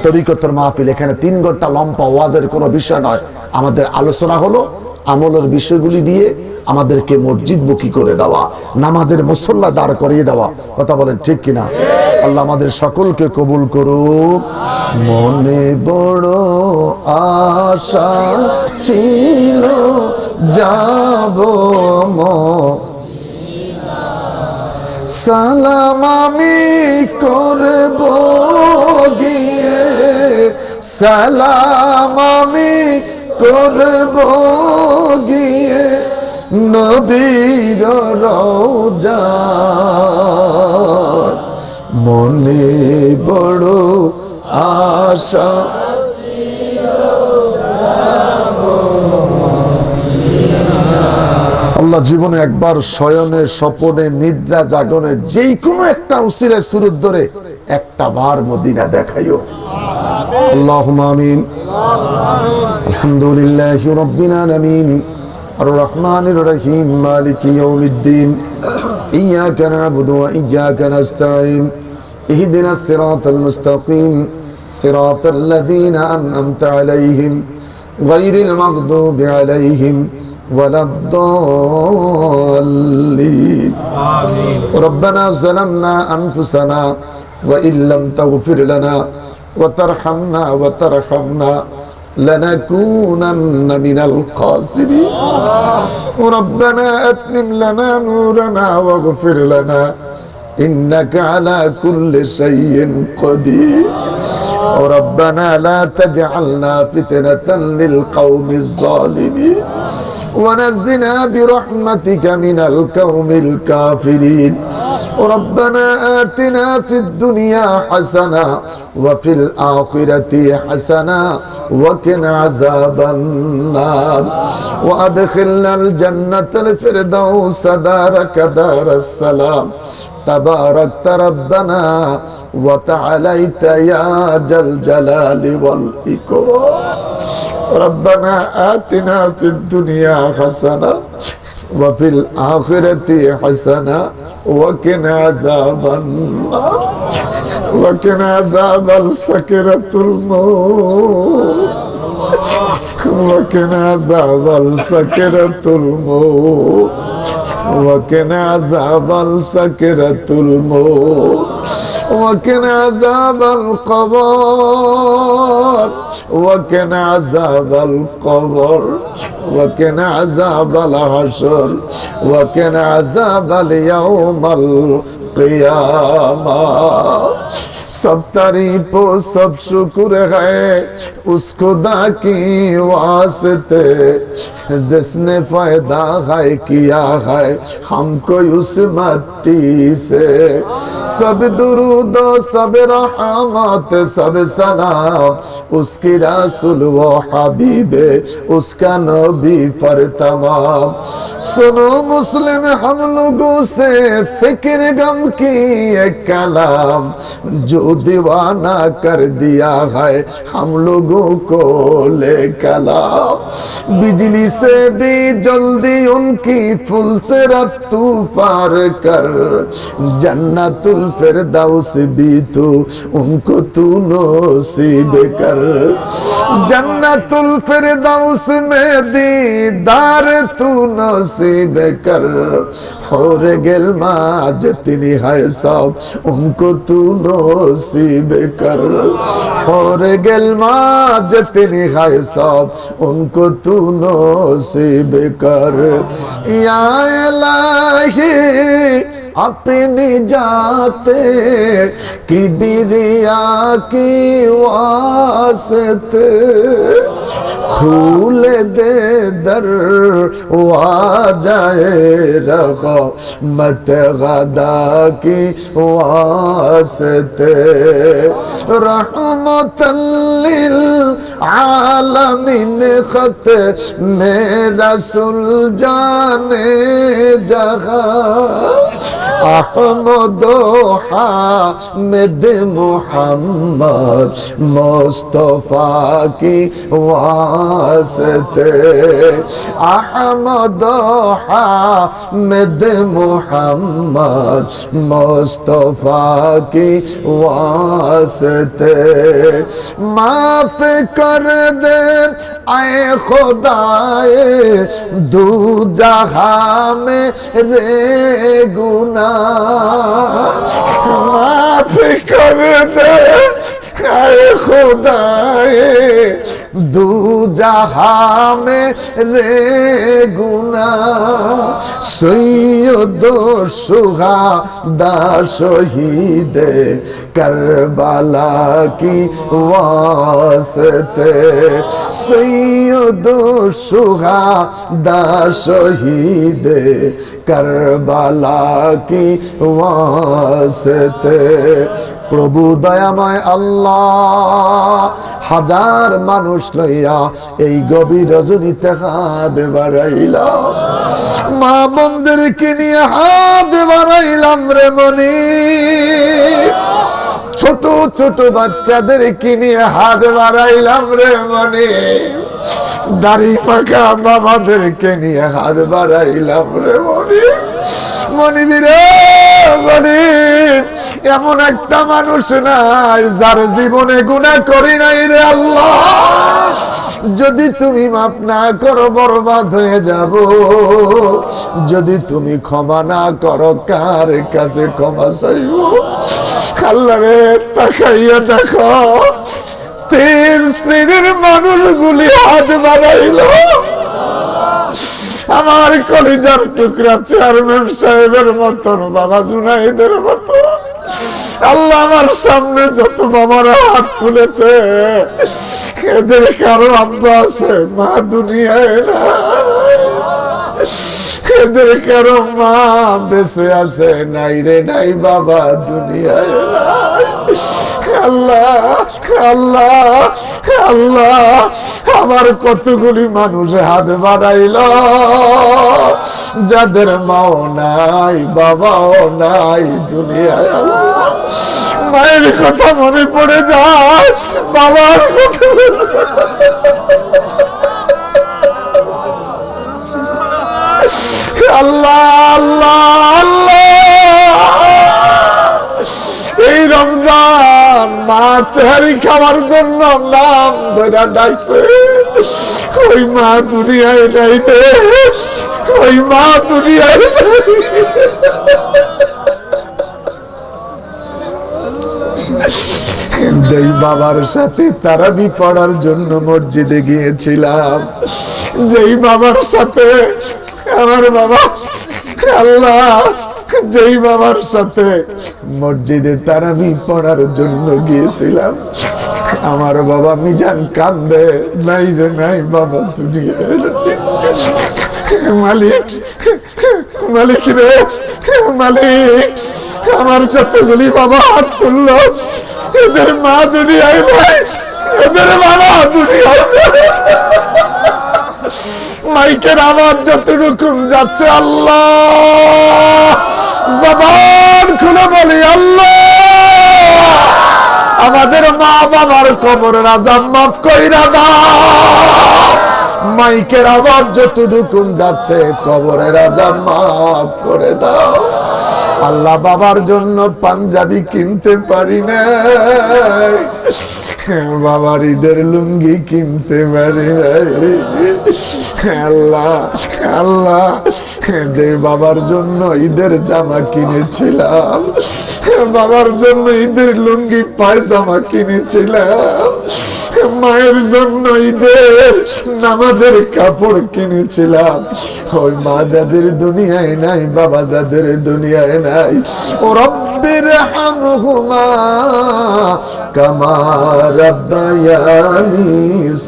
তরিকতের মাহফিল, এখানে 3 ঘন্টা লম্বা ওয়াজের কোনো বিষয় নয়। আমাদের আলোচনা হলো আমলের বিষয়গুলি দিয়ে আমাদেরকে মসজিদমুখী করে দেওয়া, নামাজের মুসল্লা দাঁড় করিয়ে দেওয়া। কথা বলেন ঠিক কিনা? আল্লাহ আমাদের সকলকে কবুল করুক। মনে বড় আশা ছিল যাব সালাম আমি করব গিয়ে, সালাম আমি করব গিয়ে নবীর রওজায়। মনে বড় আশা আল্লাহ জীবনে একবার শয়নে, স্বপনে, নিদ্রা, জাগরণে যেই কোনো একটা উসিলায় সুরত ধরে একটা বার মদিনা দেখাইও। আল্লাহুম্মা আমিন। আলহামদুলিল্লাহি রাব্বিল আলামিন, আর রহমানির রহিম, মালিকি ইয়াউমিদ্দিন। ইয়্যাকা না'বুদু ওয়া ইয়্যাকা নাস্তাঈন। ইহদিনাস সিরাতাল মুস্তাকিম, সিরাতাল লাযীনা আন'আমতা আলাইহিম গায়রিল মাগদুবি আলাইহিম ولا الضالين. ربنا ظلمنا أنفسنا وإن لم تغفر لنا وترحمنا لنكونن من الخاسرين. ربنا أتمم لنا نورنا واغفر لنا إنك على كل شيء قدير. ربنا لا تجعلنا فتنة للقوم الظالمين ونجنا برحمتك من القوم الكافرين. ربنا آتنا في الدنيا حسنة وفي الآخرة حسنة وقنا عذاب النار وأدخلنا الجنة الفردوس دارك دار السلام. تباركت ربنا وتعاليت يا ذا الجلال والإكرام. ربنا آتنا في الدنيا حسنة وفي الآخرة حسنة وقنا عذاب النار وقنا عذاب سكرة الموت وقنا عذاب سكرة الموت وقنا عذاب سكرة الموت. وقنا عذاب القبر وقنا عذاب القبر وقنا عذاب الحشر وقنا عذاب اليوم القيامة सब तारीफ सब शुक्र है उस खुदा की वास्ते जिसने फायदा है किया है हमको उस मट्टी से सब दुरूद सब रहमत सब सलाम उसकी रसूल वो हबीबे उसका नबी पर तमाम सुनो मुस्लिम हम लोगों से फिक्र गम की एक कलाम जो दीवाना कर दिया है हम लोगों को ले कलाम बिजली से भी जल्दी उनकी फुल से तू पार कर जन्नतुल फिरदौस भी तू उनको तू नसीब कर जन्नतुल फिरदौस में दीदार तू नसीब कर और गिलमा जितनी है सब उनको तू नसीब कर और गिलमा जितनी है सब उनको तू नसीब कर या इलाही अपनी जाते की बिरिया की वास्ते खूल दे दर वा जाए रखो मत गदा की वास्ते रहमतल लिल आलमीन खत मेरा रसूल जाने जहां अहमद हामिद मुहम्मद मुस्तफा की वास्ते अहमद हामिद मुहम्मद मुस्तफा की वास्ते माफ कर दे आए खुदाए दू जहां में रे गुना माफ कर दे खुदाए दू जहां में रे गुना सैयद शुहादा शहीद करबला की वास्ते सैयद शुहादा शहीद करबला की वास्ते प्रभु दयामय अल्लाह हजार मानुष लइया এই গভীর রজনীতে হাত বাড়াইলাম মা বন্ধুদেরকে নিয়ে হাত বাড়াইলাম রে মনি ছোট ছোট বাচ্চাদেরকে নিয়ে হাত বাড়াইলাম রে মনি দাড়ি পাকা বাবাদেরকে নিয়ে হাত বাড়াইলাম রে মনি মনি রে মনি এমন একটা মানুষ নাই যার জীবনে গুনাহ করি নাই রে আল্লাহ যদি তুমি মাফ না করো বরবাদ হয়ে যাব যদি তুমি ক্ষমা না করো কার কাছে ক্ষমা চাইব আল্লাহ রে তাকাইয়া দেখো তিন শ্রেণীর মানুষগুলি হাত বাড়াইলো আমার কলিজার টুকরা চেয়ারম্যান সাহেবের মতন বাবা জুনাইদের মতন আল্লাহ আমার সামনে যত বাবারা হাত তুলেছে এদের কারো আব্বা আছে মা দুনিয়ায় না এদের কারো মা বেঁচে আছে নাই রে নাই বাবা দুনিয়ায় আল্লাহ আল্লাহ আল্লাহ আমার কতগুলি মানুষ হাত বাড়াইল যাদের মাও নাই বাবাও নাই দুনিয়ায় মায়ের কথা মনে পড়ে যায় বাবার কথা আল্লাহ আল্লাহ আল্লাহ এই রমজান মা চেহারি খাওয়ার জন্য নাম ধরে ডাকছে ওই মা দুনিয়ায় নাই রে ওই মা দুনিয়ায় যেই বাবার সাথে তারাবি পড়ার জন্য মসজিদে গিয়েছিলাম, যেই বাবার সাথে আমার বাবা, আল্লাহ, যেই বাবার সাথে মসজিদে তারাবি পড়ার জন্য গিয়েছিলাম, আমার বাবা মিজান কান্দে, নাই রে নাই বাবা দুনিয়ায়। মালিক, মালিক রে মালিক, আমার যতগুলি বাবা হাত তুলল, এদের মা দুনিয়ায় নাই, এদের বাবা দুনিয়ায় নাই। মাইকের আওয়াজ যতটুকু যাচ্ছে, আল্লাহ, জবান খুলে বলি আল্লাহ, আমাদের মা বাবার কবরের আযাব মাফ কইরা দাও। মাইকের আওয়াজ যতটুকু যাচ্ছে, কবরের আযাব মাফ করে দাও। আল্লাহ, বাবার জন্য পাঞ্জাবি কিনতে পারি না, বাবার ঈদের লুঙ্গি কিনতে পারি নাই। আল্লাহ, আল্লাহ, যে বাবার জন্য ঈদের জামা কিনেছিলাম, বাবার জন্য ঈদের লুঙ্গি পায়জামা কিনেছিলাম, মায়ের জন্য ঈদের নামাজের কাপড় কিনেছিলাম, ওই মা যাদের দুনিয়ায় নাই, বাবা যাদের দুনিয়ায় নাই, ও রব্বির হামহুমা কামা রাব্বায়ানি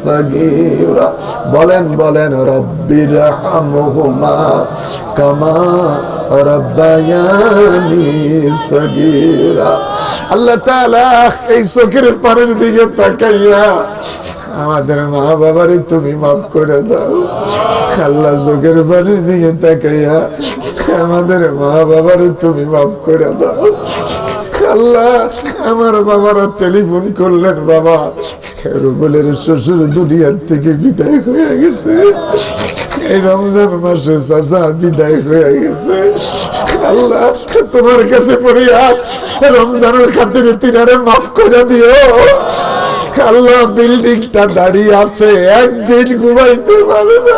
সাগীরা। বলেন বলেন, রব্বির হামহুমা কামা রাব্বায়ানি সাগীরা। আল্লাহ তাআলা এই চোখের পানির দিকে তাকাইয়া আমাদের মা বাবারে তুমি মাফ করে দাও। আল্লাহ, চোখের পানির দিকে তাকাইয়া আমাদের মা বাবারে তুমি মাফ করে দাও। আল্লাহ, আমার বাবারা টেলিফোন করলেন, বাবা রুবেলের শ্বশুর দুনিয়ার থেকে বিদায় হয়ে গেছে, এই রমজান মাসে চাচা বিদায় হয়ে গেছে। আল্লাহ, তোমার কাছে ফরিয়াদ, রমজানের খাতিরে তিনারে মাফ করে দিও। আল্লাহ, বিল্ডিংটা দাঁড়িয়ে আছে, একদিন ঘুমাইতে পারে না।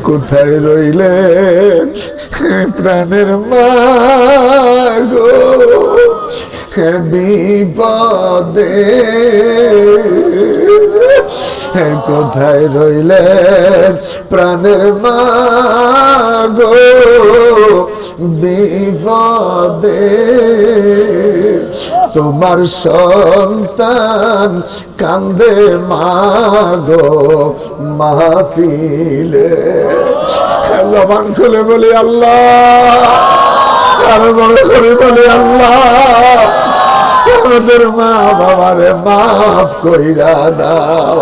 কোথায় রইলেন প্রাণের মা গো, বিপদে কোথায় রইলেন প্রাণের মা গো, বিপদে তোমার সন্তান কান্দে মা গো মাহফিলে। জবান খুলে বলি আল্লাহ, আরো বড় করে বলি আল্লাহ, আমাদের মা বাবারে মাফ কইরা দাও।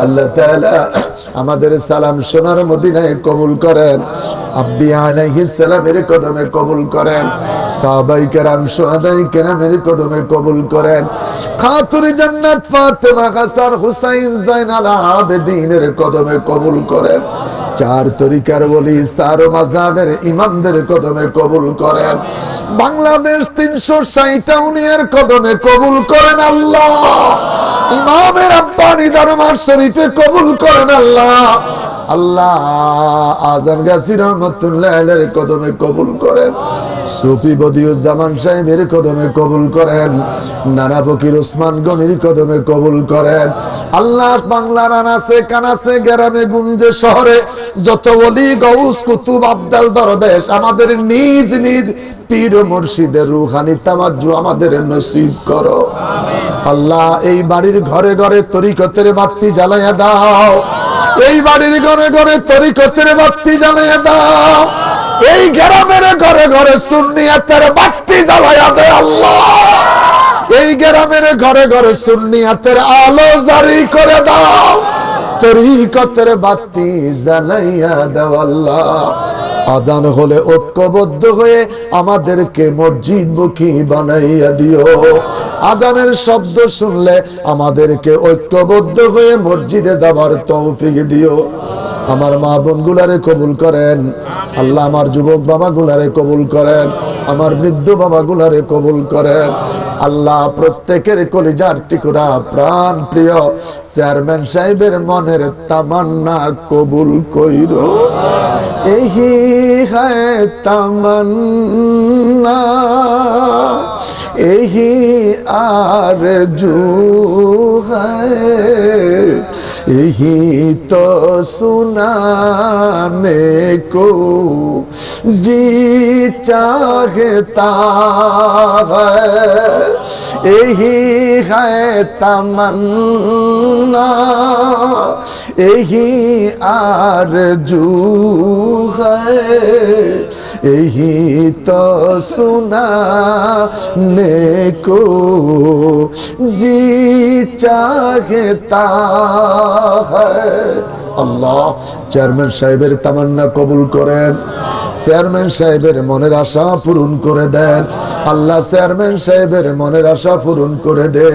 আল্লাহ তাআলা আমাদের সালাম সোনার মদিনায় কবুল করেন, আব্বি আলাইহিস সালামের কদমে কবুল করেন, সাহাবায়ে কেরাম শুহাদায়ে কেরামের কদমে কবুল করেন, খাতুনে জান্নাত ফাতেমা হাসান হুসাইন জাইনাল আবেদিনের কদমে কবুল করেন, চার তরিকার ওলি চার মাযহাবের ইমামদের কদমে কবুল করেন, বাংলাদেশ 360টা উনিয়ার কদমে কবুল করেন আল্লাহ, ইমামের আব্বানি দরবার শরীফে কবুল করেন আল্লাহ। আল্লাহ, আজান গাজী রহমাতুল্লাহ আলাইহির কদমে কবুল করেন, সুফি বদিউজ্জামান সাহেবের কদমে কবুল করেন, নানা ফকির ওসমান গনির কদমে কবুল করেন। আল্লাহ, বাংলার আনাসে কানাসে গ্রামে গুঞ্জে শহরে যত ওলি গৌস কুতুব আবদাল দরবেশ আমাদের নিজ নিজ পীর মুর্শিদের রূহানি তাওয়াজ্জু আমাদের নসিব করো। আল্লাহ, এই বাড়ির ঘরে ঘরে তরিকতের বাতি জ্বালাইয়া দাও, এই বাড়ির ঘরে ঘরে তরিকতের বাতি জ্বালাইয়া দাও, এই গ্রামের ঘরে ঘরে সুন্নিয়াতের বাতি জ্বালাইয়া দে আল্লাহ, এই গ্রামের ঘরে ঘরে সুন্নিয়াতের আলো জারি করে দাও, তরিকতের বাতি জ্বালাইয়া দাও আল্লাহ। আজান হলে ঐক্যবদ্ধ হয়ে আমাদেরকে মসজিদমুখী বানাইয়া দিও, আজানের শব্দ শুনলে আমাদেরকে ঐক্যবদ্ধ হয়ে মসজিদে যাবার তৌফিক দিও। আমার মা বোন গুলারে কবুল করেন আল্লাহ, আমার যুবক বাবা গুলারে কবুল করেন, আমার বৃদ্ধ বাবা গুলারে কবুল করেন আল্লাহ। প্রত্যেকের কলিজার টুকরা প্রাণ প্রিয় চেয়ারম্যান সাহেবের মনের তামান্না কবুল কইরো। এহি হ্যায় তামান্না, এহি আরজু হ্যায়, यही तो सुनाने को जी चाहता है, यही है तमन्ना, यही आरज़ू है, यही तो सुनाने को जी चाहता है। আল্লাহ চেয়ারম্যান সাহেবের তামান্না কবুল করেন, চেয়ারম্যান সাহেবের মনের আশা পূরণ করে দেন। আল্লাহ চেয়ারম্যান সাহেবের মনের আশা পূরণ করে দে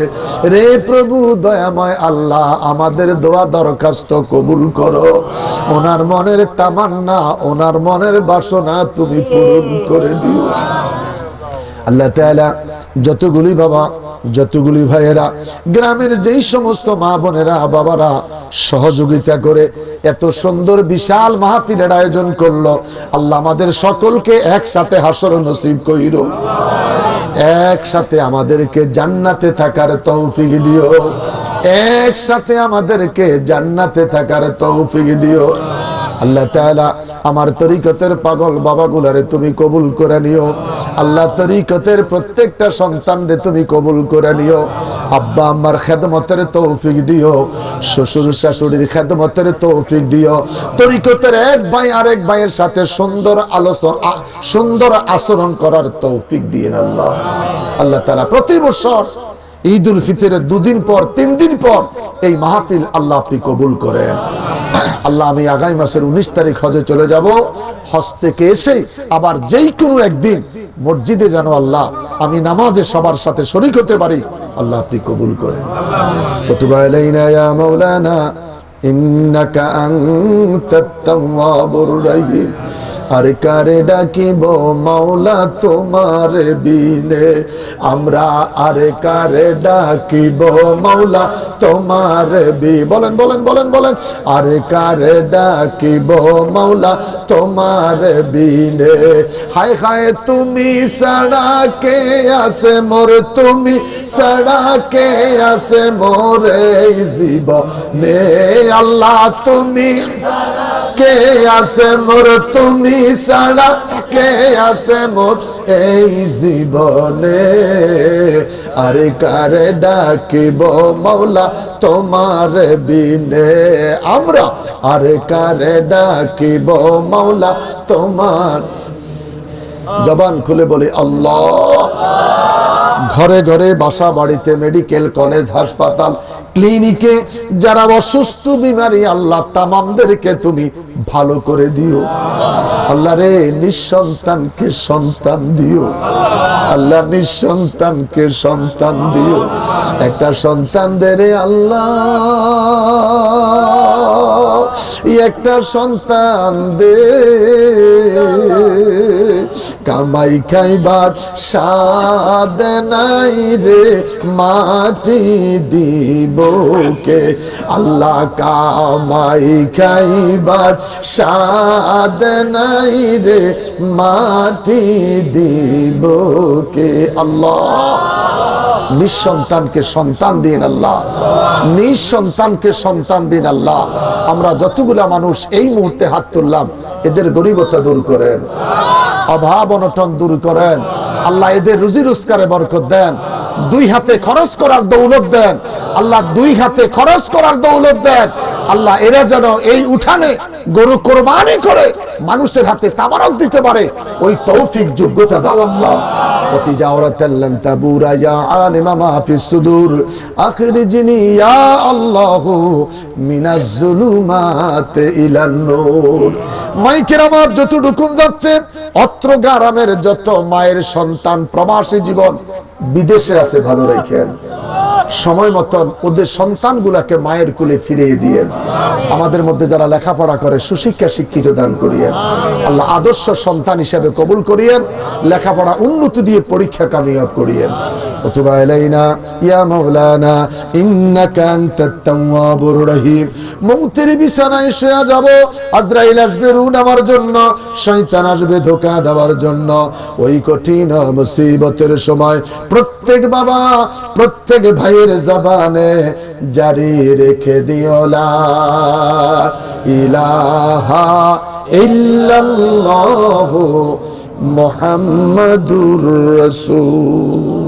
রে প্রভু দয়াময় আল্লাহ। আমাদের দোয়া দরখাস্ত কবুল করো, ওনার মনের তামান্না, ওনার মনের বাসনা তুমি পূরণ করে দিও। আল্লাহ তাআলা যতগুলি বাবা, যতগুলি ভাইয়েরা, গ্রামের যেই সমস্ত মা বোনেরা বাবারা সহযোগিতা করে এত সুন্দর বিশাল মাহফিলের আয়োজন করলো, আল্লাহ আমাদের সকলকে একসাথে হাসর নসিব কইরো, একসাথে আমাদেরকে জান্নাতে থাকার তৌফিক দিও, একসাথে আমাদেরকে জান্নাতে থাকার তৌফিক দিও। আল্লাহ তাআলা আমার তরিকতের পাগল বাবাগুলারে তুমি কবুল করে নিও। আল্লাহ তরিকতের প্রত্যেকটা সন্তানরে তুমি কবুল করে নিও। আব্বা আম্মার খেদমতের তৌফিক দিও, শ্বশুর শাশুড়ির খেদমতের তৌফিক দিও। তরিকতের এক ভাই আরেক ভাইয়ের সাথে সুন্দর আলোচনা, সুন্দর আচরণ করার তৌফিক দিয়েন আল্লাহ। আল্লাহ তাআলা প্রতি বছর ঈদ উল ফিতরের 2 দিন পর 3 দিন পর এই মাহফিল আল্লাহ আপনি কবুল করেন। আল্লাহ আমি আগামী মাসের 19 তারিখ হজে চলে যাব। হজ থেকে এসে আবার যেই কোনো একদিন মসজিদে যেন আল্লাহ আমি নামাজে সবার সাথে শরীক হতে পারি, আল্লাহ আপনি কবুল করেন। ওয়াতুব আলাইনা ইয়া মাওলানা ইন্নাকা আনতাত তাওয়াবুর রহিম। আর কারে ডাকিব মাওলা তোমার বিনে আমরা, আর কারে ডাকিব মাওলা তোমার বি, বলেন বলেন বলেন বলেন, আর কারে ডাকিব মাওলা তোমার বিনে। হায় হায় তুমি ছাড়া কে আছে মোর, তুমি ছাড়া কে আছে মোর এই জীবনে। আল্লাহ তুমি কে আছে মোর, তুমি ছাড়া কে আছে মোর এই জীবনে। আরে কারে ডাকিব মাওলা তোমার বিনে আমরা, আরে কারে ডাকিব মাওলা তোমার। জবান খুলে বলি আল্লাহ। ঘরে ঘরে, বাসা বাড়িতে, মেডিকেল কলেজ, হাসপাতাল, ক্লিনিকে যারা অসুস্থ বিমারি আল্লাহ তামামদেরকে তুমি ভালো করে দিও। আল্লাহ রে নিঃসন্তানকে সন্তান দিও, আল্লাহ নিঃসন্তানকে সন্তান দিও। একটা সন্তান দে রে আল্লাহ, একটা সন্তান দে। কামাই খাইবার সাদ নাই রে মাটি দিব কে, আল্লাহ কামাই খাইবার সাদ নাই রে মাটি দিব কে। আল্লাহ নিঃসন্তানকে সন্তান দিন আল্লাহ, নিঃসন্তানকে সন্তান দিন আল্লাহ। আমরা যতগুলা মানুষ এই মুহূর্তে হাত তুললাম, এদের গরিবতা দূর করেন, অভাব অনটন দূর করেন আল্লাহ। এদের রুজি রোজগারে বরকত দেন, 2 হাতে খরচ করার দৌলত দেন আল্লাহ, 2 হাতে খরচ করার দৌলত দেন আল্লাহ। এরা যেন এই উঠানে গরু কোরবানি করে মানুষের হাতে তাবারক দিতে পারে, ওই তৌফিক যোগ্যতা দাও আল্লাহ। অতি জাওরাতাল্লান তাবুরা ইয়া আলিমা মা ফিস সুদুর আখরিজনি ইয়া আল্লাহ মিনাজ জুলুমাত ইলান নূর। মাইকের আমার যতটুকুন যাচ্ছে, অত্র গ্রামের যত মায়ের সন্তান প্রবাসী জীবন বিদেশে আছে ভালো রাখেন, সময় মতন ওদের সন্তানগুলাকে মায়ের কোলে ফিরিয়ে দিয়েন। আমাদের মধ্যে যারা লেখাপড়া করে সুশিক্ষা শিক্ষিত দান করিয়েন আল্লাহ, আদর্শ সন্তান হিসেবে কবুল করিয়েন, লেখাপড়া উন্নতি দিয়ে পরীক্ষা কামিয়াব করিয়েন। ওতুবা ইলাইনা ইয়া মাওলানা ইন্নাকা আনতাত তাওয়াবুর রহিম। মৌতের বিছানায় শুয়ে যাব, আজরাইল আসবে রূহ নেওয়ার জন্য, শয়তান আসবে ধোঁকা দেওয়ার জন্য। ওই কঠিন মুসিবতের সময় প্রত্যেক বাবা প্রত্যেক ভাইয়ের জবানে জারি রেখে দিও লা ইলাহা ইল্লাল্লাহু মুহাম্মাদুর রাসূল।